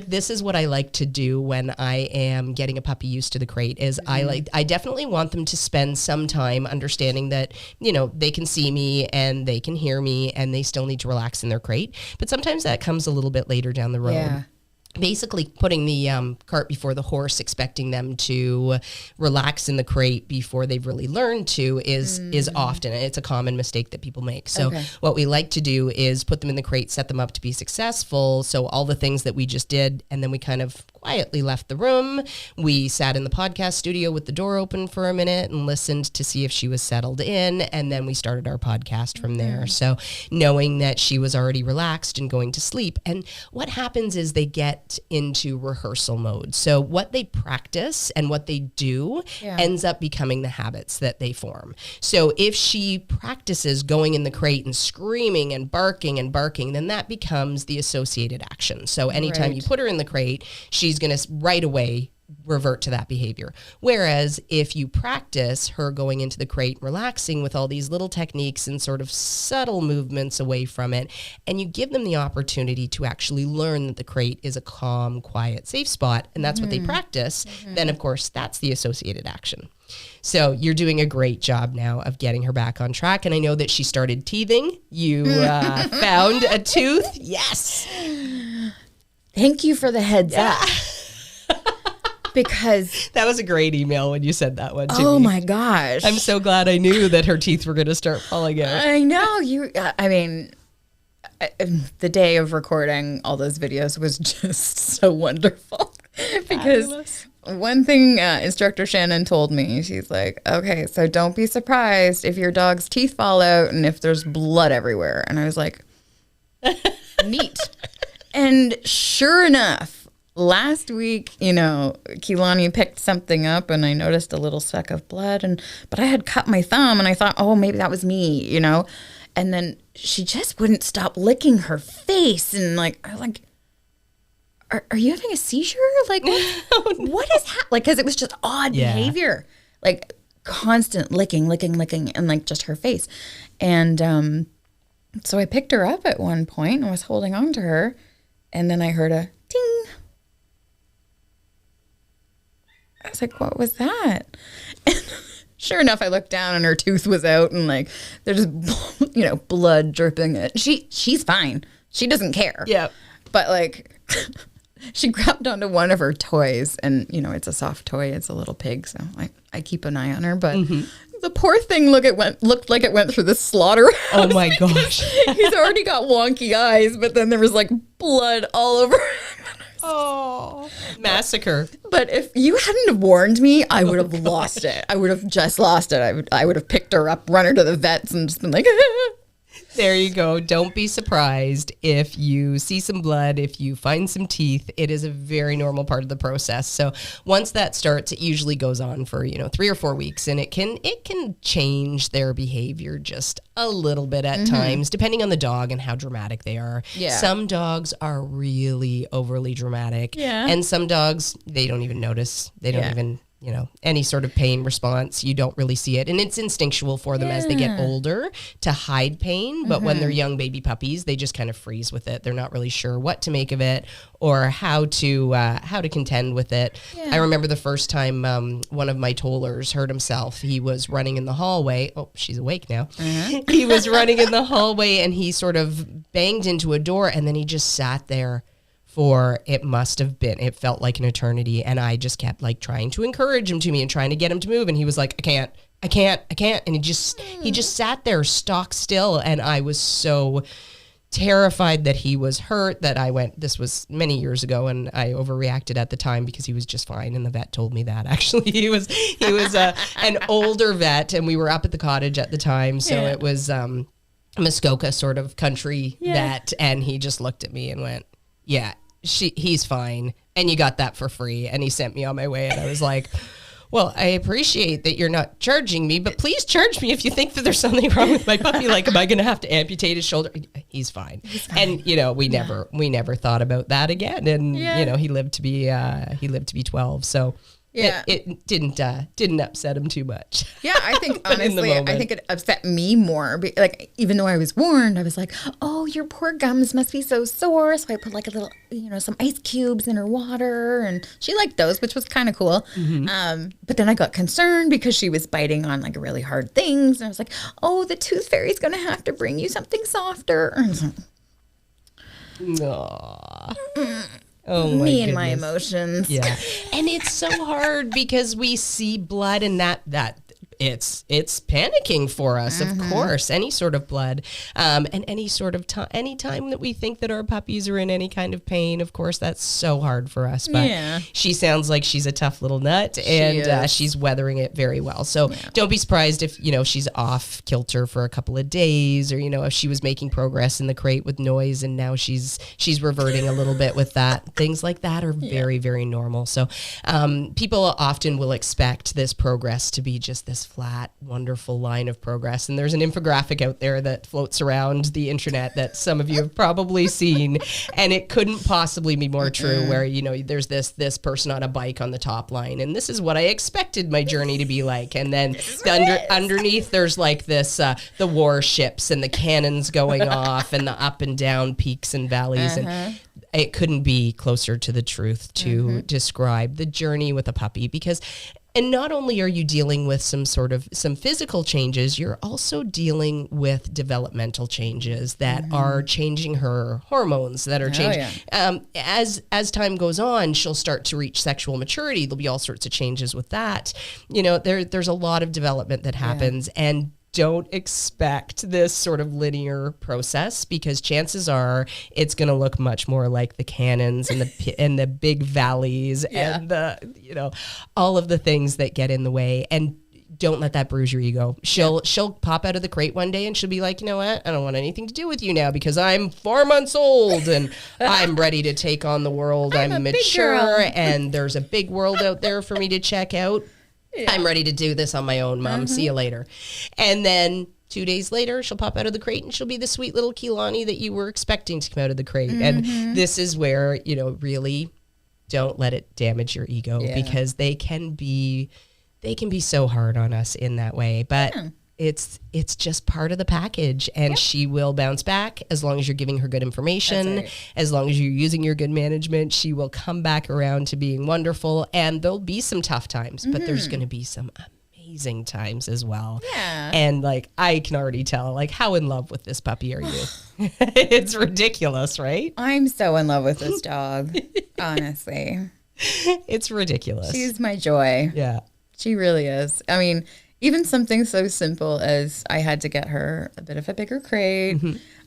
this is what I like to do when I am getting a puppy used to the crate is I definitely want them to spend some time understanding that, they can see me and they can hear me and they still need to relax in their crate. But sometimes that comes a little bit later down the road. Yeah. Basically putting the cart before the horse, expecting them to relax in the crate before they've really learned to is often, it's a common mistake that people make. So what we like to do is put them in the crate, set them up to be successful. So all the things that we just did, and then we kind of quietly left the room. We sat in the podcast studio with the door open for a minute and listened to see if she was settled in. And then we started our podcast from there. So knowing that she was already relaxed and going to sleep. And what happens is they get into rehearsal mode. So what they practice and what they do ends up becoming the habits that they form. So if she practices going in the crate and screaming and barking, then that becomes the associated action. So anytime you put her in the crate, she's going to right away revert to that behavior. Whereas if you practice her going into the crate, relaxing with all these little techniques and sort of subtle movements away from it, and you give them the opportunity to actually learn that the crate is a calm, quiet, safe spot, and that's what they practice, then of course that's the associated action. So you're doing a great job now of getting her back on track. And I know that she started teething. You found a tooth. Yes. Thank you for the heads up. Because that was a great email when you said that one to me. Oh my gosh. I'm so glad I knew that her teeth were going to start falling out. I know. The day of recording all those videos was just so wonderful. Because fabulous. One thing instructor Shannon told me, she's like, okay, so don't be surprised if your dog's teeth fall out and if there's blood everywhere. And I was like, neat. And sure enough, last week, Kilani picked something up and I noticed a little speck of blood, but I had cut my thumb and I thought, oh, maybe that was me, and then she just wouldn't stop licking her face, and I was like, are you having a seizure? Like, what is happening? Like, because it was just odd behavior, like constant licking, and like just her face. And so I picked her up at one point and was holding on to her, and then I heard a ding. I was like, what was that? And sure enough, I looked down and her tooth was out, and like there's blood dripping. She's fine. She doesn't care. Yeah. But like she grabbed onto one of her toys, and it's a soft toy. It's a little pig, so I keep an eye on her. But the poor thing looked like it went through the slaughterhouse. Oh my gosh. He's already got wonky eyes, but then there was like blood all over him. Oh, massacre. But if you hadn't have warned me, I would have lost it. I would have just lost it. I would have picked her up, run her to the vets, and just been like, There you go. Don't be surprised if you see some blood, if you find some teeth. It is a very normal part of the process. So once that starts, it usually goes on for, 3 or 4 weeks, and it can change their behavior just a little bit at times, depending on the dog and how dramatic they are. Yeah. Some dogs are really overly dramatic. Yeah. And some dogs, they don't even notice. They don't even any sort of pain response. You don't really see it. And it's instinctual for them as they get older to hide pain. But when they're young baby puppies, they just kind of freeze with it. They're not really sure what to make of it or how to contend with it. Yeah. I remember the first time one of my tollers hurt himself. He was running in the hallway. Oh, she's awake now. He was running in the hallway and he sort of banged into a door, and then he just sat there for, it felt like an eternity. And I just kept like trying to encourage him to me and trying to get him to move. And he was like, I can't. And he just sat there stock still. And I was so terrified that he was hurt that this was many years ago, and I overreacted at the time because he was just fine. And the vet told me that actually he was an older vet, and we were up at the cottage at the time. So it was Muskoka sort of country vet. And he just looked at me and went, yeah, he's fine, and you got that for free. And he sent me on my way, and I was like, well, I appreciate that you're not charging me, but please charge me if you think that there's something wrong with my puppy. Like, am I going to have to amputate his shoulder? He's fine. And we never thought about that again. And he lived to be 12. So it didn't upset him too much. Yeah, I think honestly, I think it upset me more. Like, even though I was warned, I was like, oh, your poor gums must be so sore. So I put like a little, some ice cubes in her water, and she liked those, which was kind of cool. But then I got concerned because she was biting on like really hard things. And I was like, oh, the tooth fairy's going to have to bring you something softer. Aww. Oh my Me and my emotions. Yeah. And it's so hard because we see blood, and that it's panicking for us, of course, any sort of blood, and any sort of any time that we think that our puppies are in any kind of pain, of course, that's so hard for us. But she sounds like she's a tough little nut, and she's weathering it very well. So don't be surprised if, she's off kilter for a couple of days, or, if she was making progress in the crate with noise and now she's reverting a little bit with that. Things like that are very, very normal. So people often will expect this progress to be just this flat, wonderful line of progress. And there's an infographic out there that floats around the internet that some of you have probably seen, and it couldn't possibly be more true, where, there's this person on a bike on the top line, and this is what I expected my journey to be like. And then underneath there's like this, the warships and the cannons going off and the up and down peaks and valleys. And it couldn't be closer to the truth to describe the journey with a puppy, because and not only are you dealing with some physical changes, you're also dealing with developmental changes that are changing her hormones, that are changing. As time goes on, she'll start to reach sexual maturity. There'll be all sorts of changes with that. There's a lot of development that happens, and don't expect this sort of linear process, because chances are it's going to look much more like the cannons and the big valleys and the all of the things that get in the way. And don't let that bruise your ego. She'll pop out of the crate one day and she'll be like, you know what? I don't want anything to do with you now because I'm 4 months old and I'm ready to take on the world. I'm mature and there's a big world out there for me to check out. Yeah. I'm ready to do this on my own, Mom. See you later. And then 2 days later, she'll pop out of the crate and she'll be the sweet little Kilani that you were expecting to come out of the crate. And this is where, really don't let it damage your ego because they can be so hard on us in that way. But it's just part of the package, and she will bounce back as long as you're giving her good information. Right. As long as you're using your good management, she will come back around to being wonderful. And there'll be some tough times, but there's going to be some amazing times as well. Yeah. And like, I can already tell, like, how in love with this puppy are you? It's ridiculous, right? I'm so in love with this dog. Honestly. It's ridiculous. She's my joy. Yeah. She really is. I mean, even something so simple as I had to get her a bit of a bigger crate.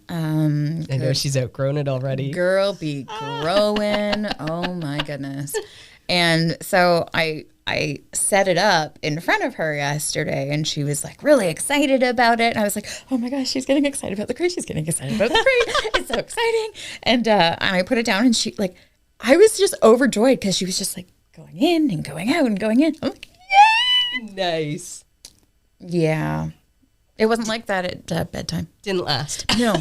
I know she's outgrown it already. Girl be growing. Oh my goodness. And so I set it up in front of her yesterday and she was like really excited about it. And I was like, oh my gosh, she's getting excited about the crate. She's getting excited about the crate. It's so exciting. And I put it down and she like, I was just overjoyed because she was just like going in and going out and going in. I'm like, yay! Nice. Yeah. It wasn't like that at bedtime. Didn't last. No.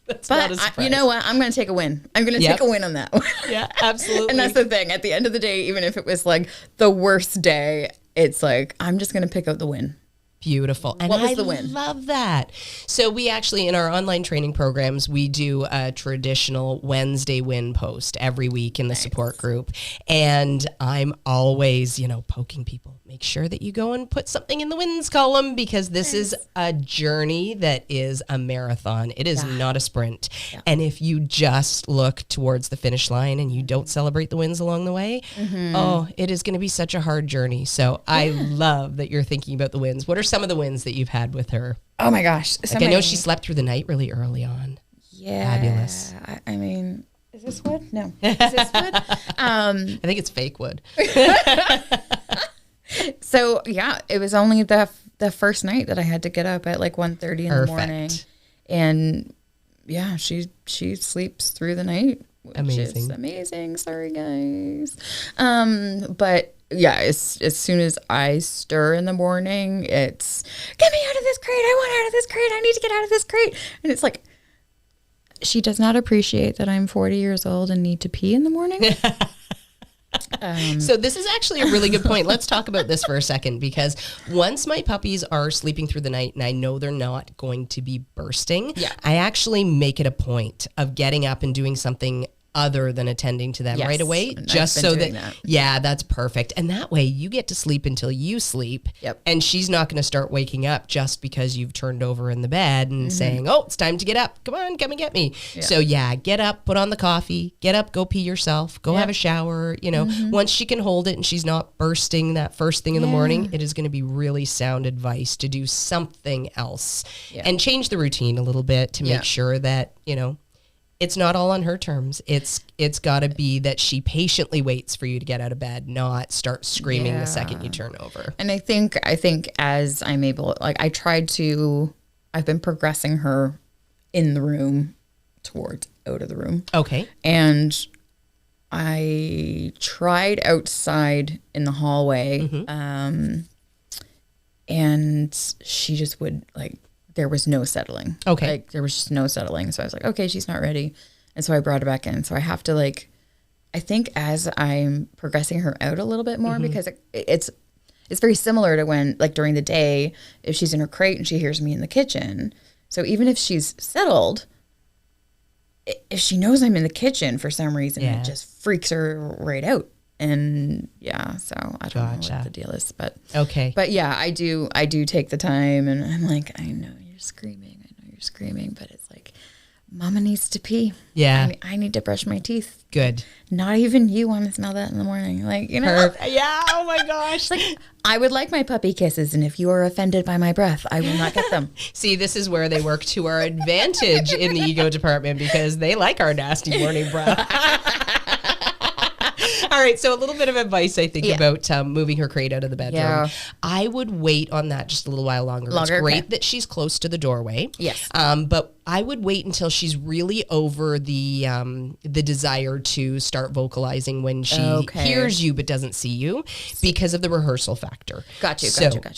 That's not a surprise. You know what? I'm going to take a win. I'm going to take a win on that one. Yeah, absolutely. And that's the thing. At the end of the day, even if it was like the worst day, it's like, I'm just going to pick out the win. Beautiful. And what was the win? I love that. So we actually, in our online training programs, we do a traditional Wednesday win post every week in the support group. And I'm always, poking people. Make sure that you go and put something in the wins column because this is a journey that is a marathon. It is not a sprint. Yeah. And if you just look towards the finish line and you don't celebrate the wins along the way, it is going to be such a hard journey. So I love that you're thinking about the wins. What are some of the wins that you've had with her? Oh my gosh. Like I know she slept through the night really early on. Yeah. Fabulous. I mean, is this wood? No. Is this wood? I think it's fake wood. So yeah, it was only the first night that I had to get up at like 1:30 in the morning. And yeah, she sleeps through the night. Which is amazing. Sorry guys. But yeah, as soon as I stir in the morning, it's get me out of this crate. I want out of this crate. I need to get out of this crate. And it's like, she does not appreciate that I'm 40 years old and need to pee in the morning. So this is actually a really good point. Let's talk about this for a second, because once my puppies are sleeping through the night and I know they're not going to be bursting, I actually make it a point of getting up and doing something other than attending to them right away, just so that. That's perfect. And that way you get to sleep until you sleep. Yep. And she's not going to start waking up just because you've turned over in the bed and saying, oh, it's time to get up. Come on, come and get me. Yeah. So get up, put on the coffee, get up, go pee yourself, go have a shower. Once she can hold it and she's not bursting that first thing in the morning, it is going to be really sound advice to do something else and change the routine a little bit to make sure that, it's not all on her terms. It's got to be that she patiently waits for you to get out of bed, not start screaming the second you turn over. And I think as I'm able, like I've been progressing her in the room towards out of the room. Okay. And I tried outside in the hallway, and she just would there was no settling. Okay. There was just no settling. So I was like, okay, she's not ready. And so I brought her back in. So I have to I think as I'm progressing her out a little bit more, because it's very similar to when, during the day, if she's in her crate and she hears me in the kitchen. So even if she's settled, if she knows I'm in the kitchen for some reason, it just freaks her right out. And so I don't know what the deal is, but yeah, I do take the time, and I'm like, I know you're screaming, but it's like, Mama needs to pee. Yeah. I need to brush my teeth. Good. Not even you want to smell that in the morning. Yeah. Oh my gosh. I would like my puppy kisses, and if you are offended by my breath, I will not get them. See, this is where they work to our advantage in the ego department, because they like our nasty morning breath. All right, so a little bit of advice, I think, about moving her crate out of the bedroom. Yeah. I would wait on that just a little while longer. It's great that she's close to the doorway. Yes. But I would wait until she's really over the desire to start vocalizing when she hears you but doesn't see you, because of the rehearsal factor. Got you.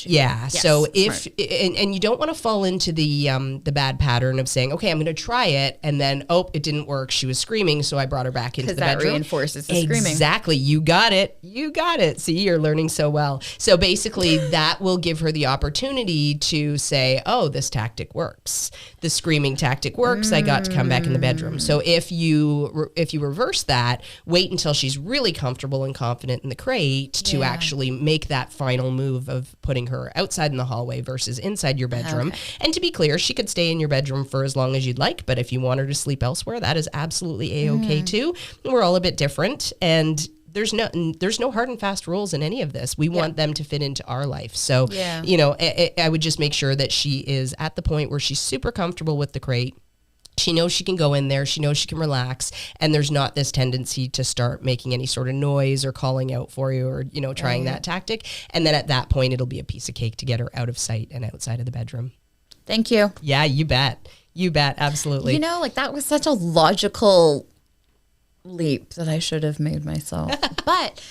Yeah. Yes, so if and you don't want to fall into the bad pattern of saying, okay, I'm going to try it, and then it didn't work. She was screaming, so I brought her back into the bedroom. Because that reinforces the screaming. Exactly. You got it. See, you're learning so well. So basically, that will give her the opportunity to say, oh, this tactic works. The screaming tactic works. I got to come back in the bedroom. So if you reverse that, wait until she's really comfortable and confident in the crate to actually make that final move of putting her outside in the hallway versus inside your bedroom. And to be clear, she could stay in your bedroom for as long as you'd like, but if you want her to sleep elsewhere, that is absolutely A-okay too. We're all a bit different, and there's no hard and fast rules in any of this. We want them to fit into our life. So, I would just make sure that she is at the point where she's super comfortable with the crate. She knows she can go in there. She knows she can relax. And there's not this tendency to start making any sort of noise or calling out for you or, trying that tactic. And then at that point, it'll be a piece of cake to get her out of sight and outside of the bedroom. Thank you. Yeah, you bet. You bet. Absolutely. That was such a logical leap that I should have made myself. But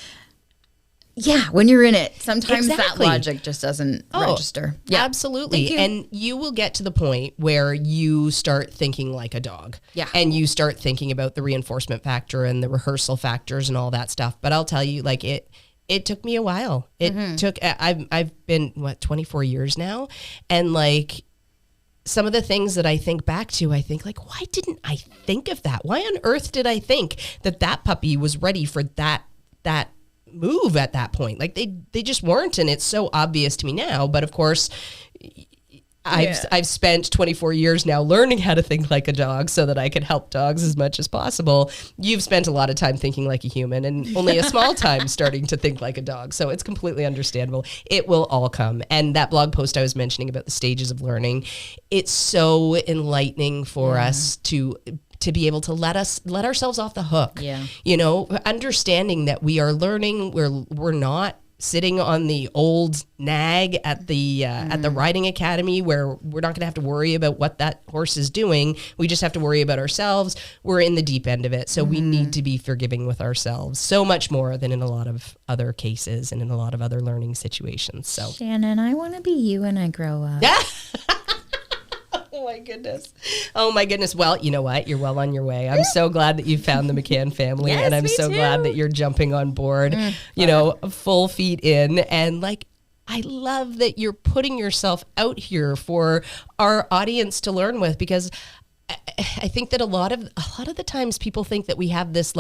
yeah, when you're in it, sometimes that logic just doesn't register. Yeah, absolutely. And you will get to the point where you start thinking like a dog. Yeah. And you start thinking about the reinforcement factor and the rehearsal factors and all that stuff. But I'll tell you, it took me a while. It took, I've been 24 years now. And some of the things that I think back to, I think why didn't I think of that? Why on earth did I think that puppy was ready for that move at that point? They just weren't, and it's so obvious to me now. But of course, I've spent 24 years now learning how to think like a dog so that I can help dogs as much as possible. You've spent a lot of time thinking like a human and only a small time starting to think like a dog. So it's completely understandable. It will all come. And that blog post I was mentioning about the stages of learning, it's so enlightening for us to be able to let ourselves off the hook. Yeah. Understanding that we are learning, we're not sitting on the old nag at the riding academy where we're not going to have to worry about what that horse is doing. We just have to worry about ourselves. We're in the deep end of it. So we need to be forgiving with ourselves so much more than in a lot of other cases and in a lot of other learning situations. So Shannon, I want to be you when I grow up. Yeah. Oh my goodness. Well, you know what? You're well on your way. I'm so glad that you found the McCann family, and I'm so glad that you're jumping on board, full feet in. And I love that you're putting yourself out here for our audience to learn with, because I think that a lot of the times people think that we have this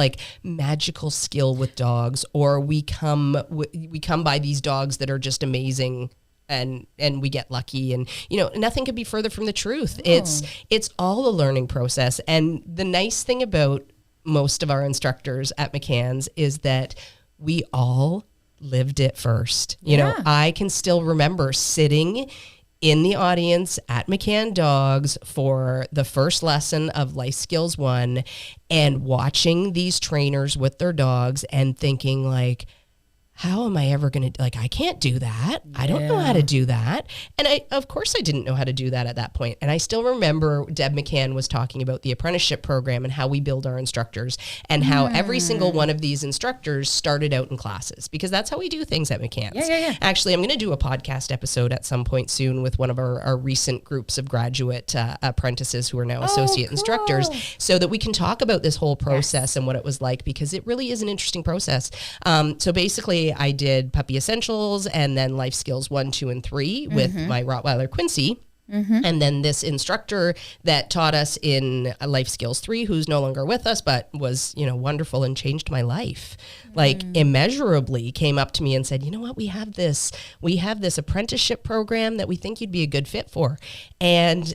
magical skill with dogs, or we come by these dogs that are just amazing. And we get lucky, and nothing could be further from the truth. It's all a learning process. And the nice thing about most of our instructors at McCann's is that we all lived it first. I can still remember sitting in the audience at McCann Dogs for the first lesson of Life Skills 1 and watching these trainers with their dogs and thinking how am I ever going to, I can't do that. I don't know how to do that. And of course I didn't know how to do that at that point. And I still remember Deb McCann was talking about the apprenticeship program and how we build our instructors and how every single one of these instructors started out in classes, because that's how we do things at McCann's. Yeah. Actually, I'm going to do a podcast episode at some point soon with one of our recent groups of graduate apprentices who are now associate instructors, so that we can talk about this whole process and what it was like, because it really is an interesting process. So basically, I did Puppy Essentials and then Life Skills 1, 2, and 3 with my Rottweiler Quincy. And then this instructor that taught us in Life Skills 3, who's no longer with us, but was, wonderful and changed my life, immeasurably, came up to me and said, you know what, we have this apprenticeship program that we think you'd be a good fit for. And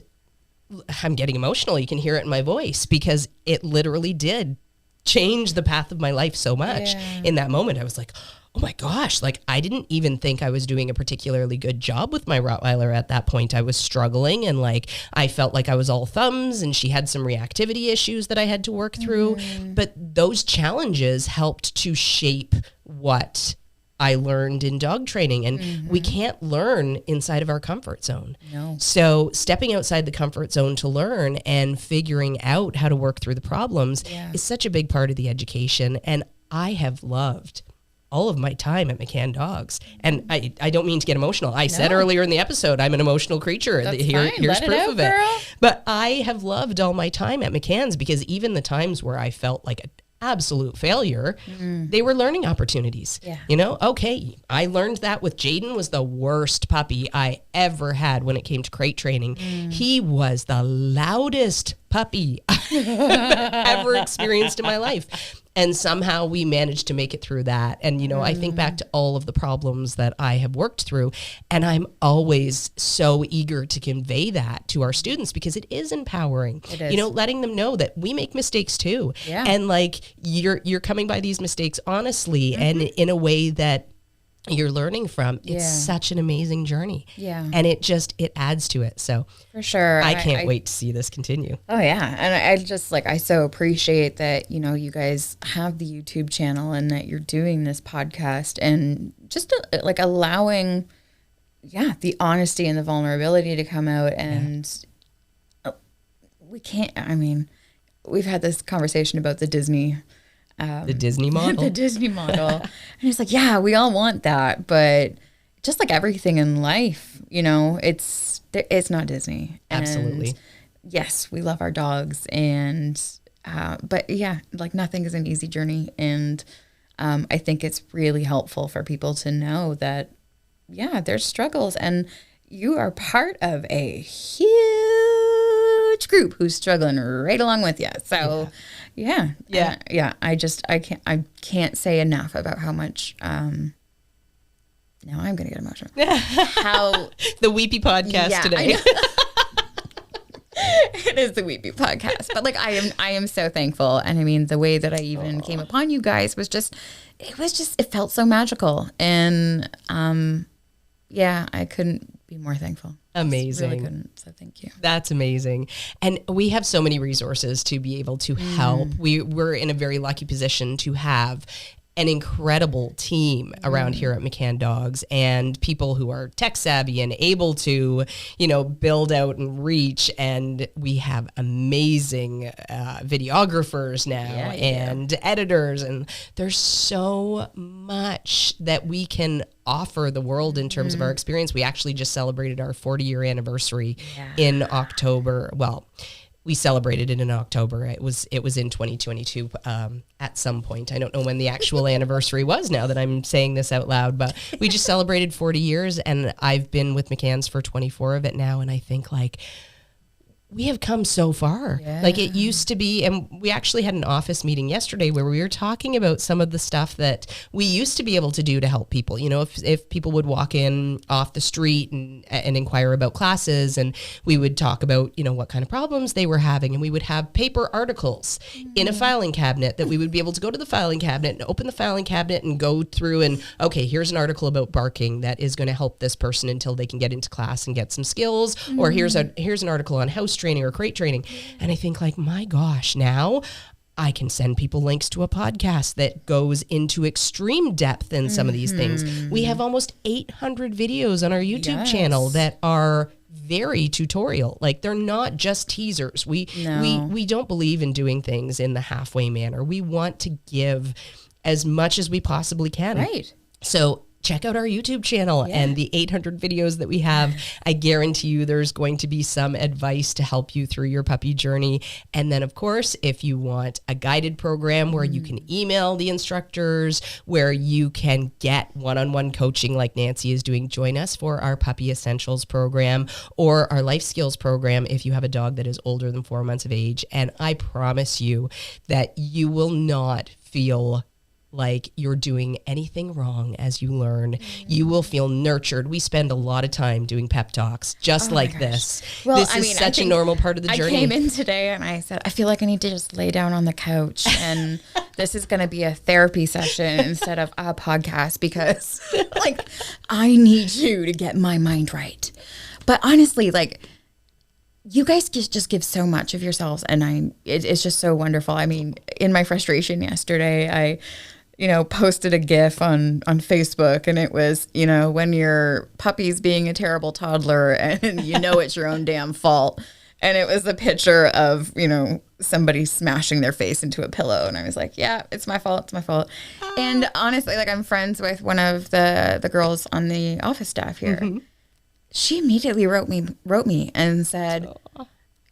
I'm getting emotional. You can hear it in my voice, because it literally did change the path of my life so much. In that moment, I was like, oh my gosh, like I didn't even think I was doing a particularly good job with my Rottweiler at that point. I was struggling and like I felt like I was all thumbs and she had some reactivity issues that I had to work through. But those challenges helped to shape what I learned in dog training, and we can't learn inside of our comfort zone. No. So stepping outside the comfort zone to learn and figuring out how to work through the problems is such a big part of the education. And I have loved all of my time at McCann Dogs. And I don't mean to get emotional. I said earlier in the episode, I'm an emotional creature. Here's Let proof it out, of it. girl. But I have loved all my time at McCann's, because even the times where I felt like an absolute failure, they were learning opportunities. Yeah. You know, okay, I learned that with Jaden was the worst puppy I ever had when it came to crate training. He was the loudest puppy I've ever experienced in my life. And somehow we managed to make it through that. And, you know, I think back to all of the problems that I have worked through, and I'm always so eager to convey that to our students, because it is empowering. It is. You know, letting them know that we make mistakes too. Yeah. And like you're coming by these mistakes honestly and in a way that you're learning from. It's such an amazing journey. Yeah. And it adds to it. So For sure. I can't wait to see this continue. Oh yeah. And I just like, I so appreciate that, you know, you guys have the YouTube channel and that you're doing this podcast and just like allowing, the honesty and the vulnerability to come out. And we've had this conversation about the Disney model. the Disney model. And it's like, yeah, we all want that, but just like everything in life, you know, it's not Disney. And Absolutely. yes, we love our dogs, and but yeah, like nothing is an easy journey, and I think it's really helpful for people to know that there's struggles, and you are part of a huge group who's struggling right along with you. So I can't say enough about how much now I'm gonna get emotional. How the Weepy podcast today. It is the Weepy podcast, but like I am so thankful, and I mean the way that I even came upon you guys was it felt so magical, and I couldn't be more thankful. Amazing. Really couldn't, so thank you. That's amazing. And we have so many resources to be able to help. We're in a very lucky position to have an incredible team around here at McCann Dogs, and people who are tech savvy and able to, you know, build out and reach. And we have amazing videographers now and editors. And there's so much that we can offer the world in terms of our experience. We actually just celebrated our 40-year anniversary in October. Well, we celebrated it in October. It was in 2022 at some point. I don't know when the actual anniversary was now that I'm saying this out loud, but we just celebrated 40 years, and I've been with McCann's for 24 of it now. And I think like we have come so far. Yeah. Like it used to be, and we actually had an office meeting yesterday where we were talking about some of the stuff that we used to be able to do to help people. You know, if people would walk in off the street and inquire about classes, and we would talk about, you know, what kind of problems they were having, and we would have paper articles in a filing cabinet that we would be able to go to the filing cabinet and open the filing cabinet and go through and, okay, here's an article about barking that is going to help this person until they can get into class and get some skills, or here's an article on house training or crate training. And I think like, my gosh, now I can send people links to a podcast that goes into extreme depth in some of these things. We have almost 800 videos on our YouTube channel that are very tutorial. Like they're not just teasers. We don't believe in doing things in the halfway manner. We want to give as much as we possibly can. Right. So check out our YouTube channel and the 800 videos that we have. I guarantee you there's going to be some advice to help you through your puppy journey. And then, of course, if you want a guided program where you can email the instructors, where you can get one-on-one coaching like Nancy is doing, join us for our Puppy Essentials program or our Life Skills program if you have a dog that is older than 4 months of age. And I promise you that you will not feel like you're doing anything wrong as you learn. You will feel nurtured. We spend a lot of time doing pep talks just like this. Well, this is such a normal part of the journey. I came in today and I said, I feel like I need to just lay down on the couch and this is going to be a therapy session instead of a podcast because like I need you to get my mind right. But honestly, like you guys just give so much of yourselves and it's just so wonderful. I mean, in my frustration yesterday, I posted a GIF on Facebook and it was, when your puppy's being a terrible toddler and it's your own damn fault. And it was a picture of, somebody smashing their face into a pillow. And I was like, yeah, it's my fault. It's my fault. And honestly, like I'm friends with one of the girls on the office staff here. Mm-hmm. She immediately wrote me and said,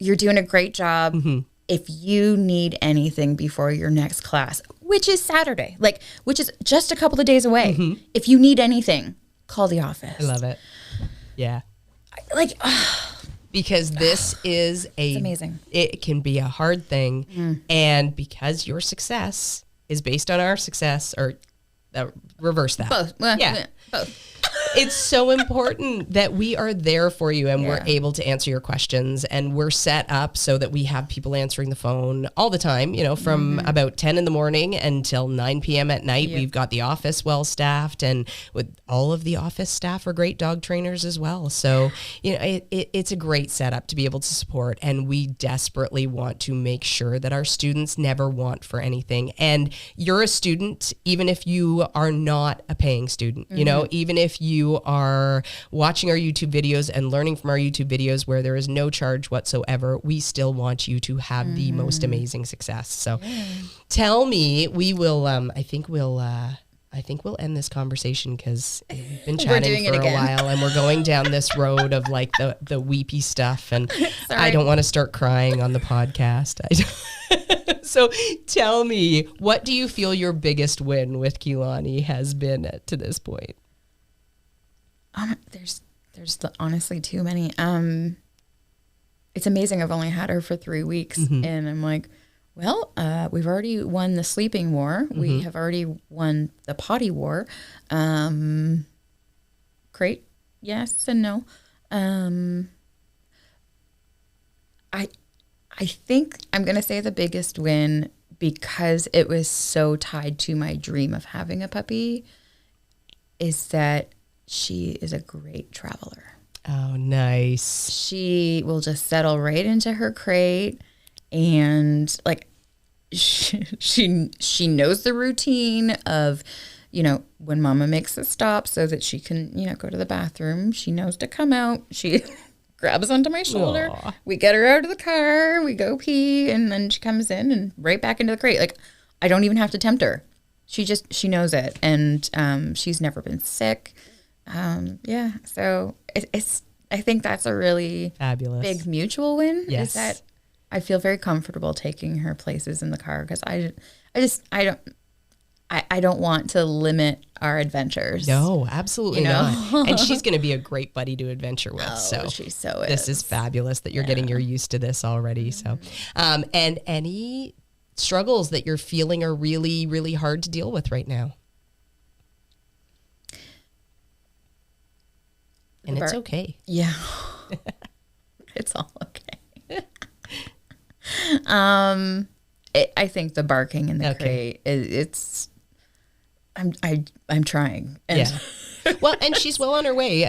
you're doing a great job. Mm-hmm. If you need anything before your next class, which is Saturday, which is just a couple of days away. Mm-hmm. If you need anything, call the office. I love it. Yeah. Because this is it's amazing. It can be a hard thing. Mm. And because your success is based on our success, or reverse that. Both. Yeah. Both. It's so important that we are there for you and we're able to answer your questions, and we're set up so that we have people answering the phone all the time, from about 10 in the morning until 9 p.m. at night. Yep. We've got the office well staffed, and with all of the office staff are great dog trainers as well. So, it's a great setup to be able to support, and we desperately want to make sure that our students never want for anything. And you're a student, even if you are not a paying student, even if you are watching our YouTube videos and learning from our YouTube videos where there is no charge whatsoever, we still want you to have the most amazing success. So tell me, we will, I think we'll end this conversation because we've been chatting for a while and we're going down this road of like the weepy stuff, and I don't want to start crying on the podcast. So tell me, what do you feel your biggest win with Kilani has been to this point? There's honestly too many. It's amazing. I've only had her for 3 weeks, and I'm like, well, we've already won the sleeping war. Mm-hmm. We have already won the potty war. Great, yes and no. I think I'm gonna say the biggest win, because it was so tied to my dream of having a puppy, is that she is a great traveler. Oh, nice. She will just settle right into her crate, and she knows the routine of, when mama makes a stop so that she can, go to the bathroom. She knows to come out. She grabs onto my shoulder. Aww. We get her out of the car. We go pee, and then she comes in and right back into the crate. I don't even have to tempt her. She knows it, and she's never been sick. So I think that's a really fabulous big mutual win. Yes. Is that I feel very comfortable taking her places in the car, because I don't want to limit our adventures. No, absolutely not. And she's going to be a great buddy to adventure with. This is fabulous that you're getting used to this already. So, and any struggles that you're feeling are really, really hard to deal with right now? And it's okay. Yeah. It's all okay. I think the barking in the crate, I'm trying. Well, and she's well on her way.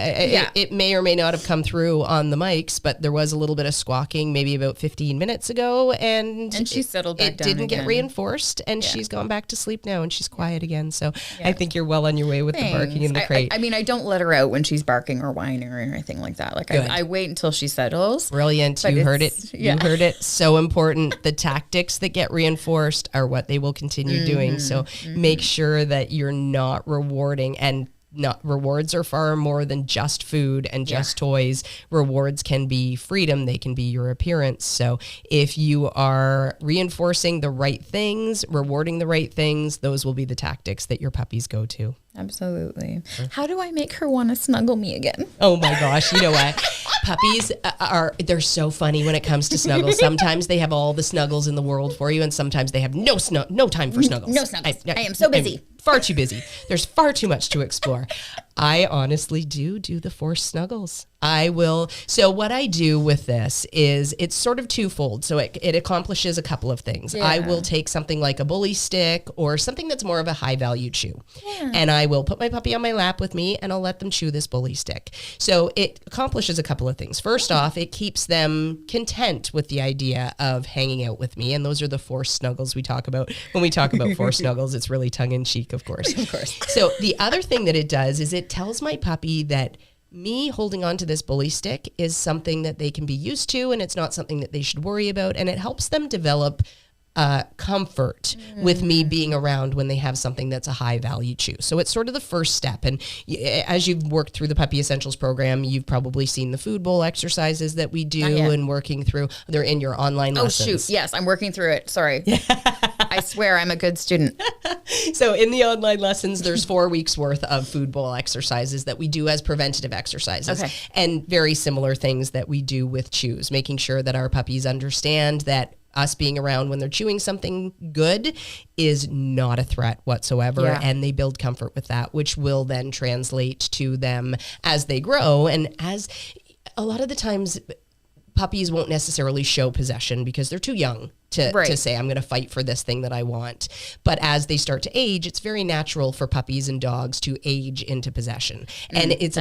It may or may not have come through on the mics, but there was a little bit of squawking maybe about 15 minutes ago, and she settled back down. It didn't get reinforced, and she's gone back to sleep now, and she's quiet again. So I think you're well on your way with the barking in the crate. I don't let her out when she's barking or whining or anything like that. I wait until she settles. Brilliant. You heard it. You heard it. So important. The tactics that get reinforced are what they will continue doing. So make sure that you're not rewarding, and rewards are far more than just food and just toys. Rewards can be freedom. They can be your appearance. So if you are reinforcing the right things, rewarding the right things, those will be the tactics that your puppies go to. Absolutely. How do I make her want to snuggle me again? Oh my gosh. You know what? Puppies they're so funny when it comes to snuggles. Sometimes they have all the snuggles in the world for you, and sometimes they have no time for snuggles. No snuggles. I am so busy. I'm far too busy. There's far too much to explore. I honestly do the forced snuggles. I will. So what I do with this is it's sort of twofold. So it accomplishes a couple of things. Yeah. I will take something like a bully stick or something that's more of a high value chew. Yeah. And I will put my puppy on my lap with me and I'll let them chew this bully stick. So it accomplishes a couple of things. First off, it keeps them content with the idea of hanging out with me. And those are the forced snuggles we talk about. When we talk about forced snuggles, it's really tongue in cheek, of course. Of course. So the other thing that it does is it tells my puppy that me holding on to this bully stick is something that they can be used to, and it's not something that they should worry about. And it helps them develop comfort with me being around when they have something that's a high value chew. So it's sort of the first step. And as you've worked through the Puppy Essentials program, you've probably seen the food bowl exercises that we do and working through. They're in your online lessons. Oh, shoot. Yes, I'm working through it. Sorry. I swear I'm a good student. So in the online lessons, there's 4 weeks worth of food bowl exercises that we do as preventative exercises. Okay. And very similar things that we do with chews, making sure that our puppies understand that us being around when they're chewing something good is not a threat whatsoever. Yeah. And they build comfort with that, which will then translate to them as they grow. And as a lot of the times, puppies won't necessarily show possession because they're too young to say, I'm going to fight for this thing that I want. But as they start to age, it's very natural for puppies and dogs to age into possession. And it's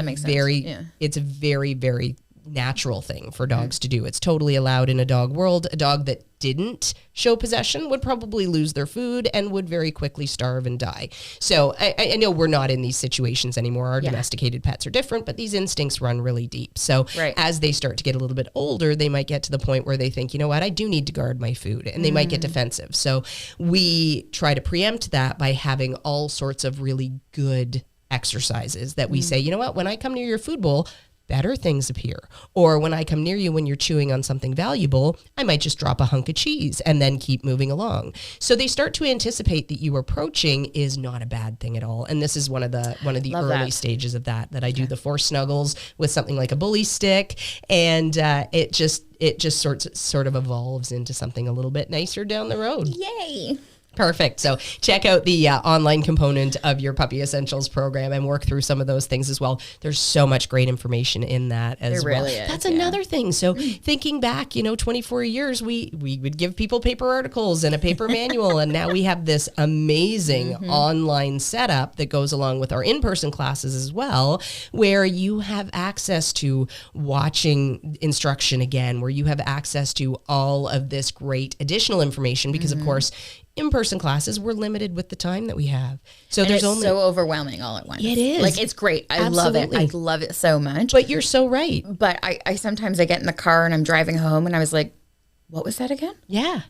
it's a very, very natural thing for dogs to do. It's totally allowed in a dog world. A dog that didn't show possession would probably lose their food and would very quickly starve and die. So I know we're not in these situations anymore. Our domesticated pets are different, but these instincts run really deep. So as they start to get a little bit older, they might get to the point where they think, you know what, I do need to guard my food, and they might get defensive. So we try to preempt that by having all sorts of really good exercises that we say, you know what, when I come near your food bowl, better things appear. Or when I come near you when you're chewing on something valuable, I might just drop a hunk of cheese and then keep moving along. So they start to anticipate that you approaching is not a bad thing at all. And this is one of the early stages of that I do the force snuggles with something like a bully stick, and it just sort of evolves into something a little bit nicer down the road. Yay. Perfect. So check out the online component of your Puppy Essentials program and work through some of those things as well. There's so much great information in that as well. Really is, that's another thing. So thinking back, 24 years, we would give people paper articles and a paper manual, and now we have this amazing online setup that goes along with our in-person classes as well, where you have access to watching instruction again, where you have access to all of this great additional information because, of course, in-person classes, we're limited with the time that we have. So there's only so overwhelming all at once. It is. Like, it's great. I love it. I love it so much. But you're so right. But I sometimes I get in the car and I'm driving home and I was like, what was that again? Yeah.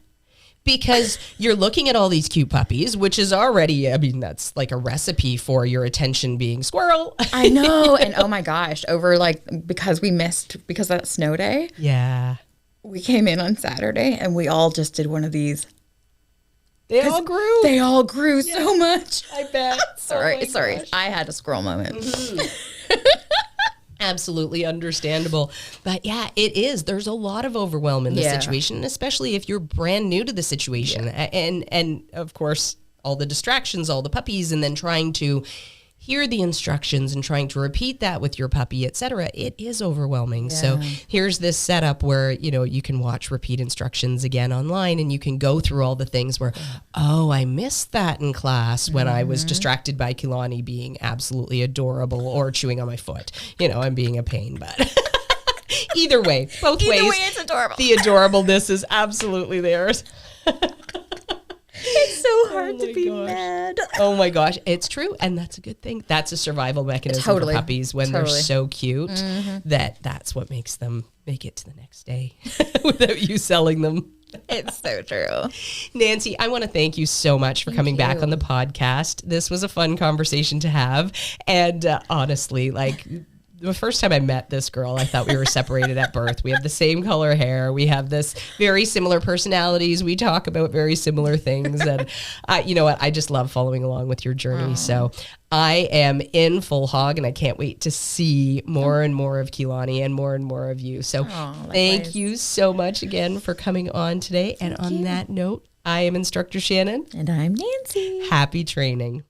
Because you're looking at all these cute puppies, which is already, that's like a recipe for your attention being squirrel. I know. And oh my gosh, because of that snow day. Yeah. We came in on Saturday and we all just did one of these. They all grew. They all grew so much. I bet. Sorry. I had a squirrel moment. Absolutely understandable. But yeah, it is. There's a lot of overwhelm in the situation, especially if you're brand new to the situation. Yeah. And of course, all the distractions, all the puppies, and then trying to hear the instructions and trying to repeat that with your puppy, etc. It is overwhelming. Yeah. So here's this setup where, you can watch repeat instructions again online, and you can go through all the things where, I missed that in class when I was distracted by Kilani being absolutely adorable or chewing on my foot. I'm being a pain, but either way, both ways, it's adorable. The adorableness is absolutely theirs. It's so hard to be mad. Oh my gosh, it's true, and that's a good thing. That's a survival mechanism for puppies when they're so cute that's what makes them make it to the next day without you selling them. It's so true. Nancy, I want to thank you so much for coming back on the podcast. This was a fun conversation to have, and honestly, the first time I met this girl, I thought we were separated at birth. We have the same color hair. We have this very similar personalities. We talk about very similar things. And you know what? I just love following along with your journey. So I am in full hog, and I can't wait to see more and more of Kilani and more of you. So thank you so much again for coming on today. And on that note, I am Instructor Shannon. And I'm Nancy. Happy training.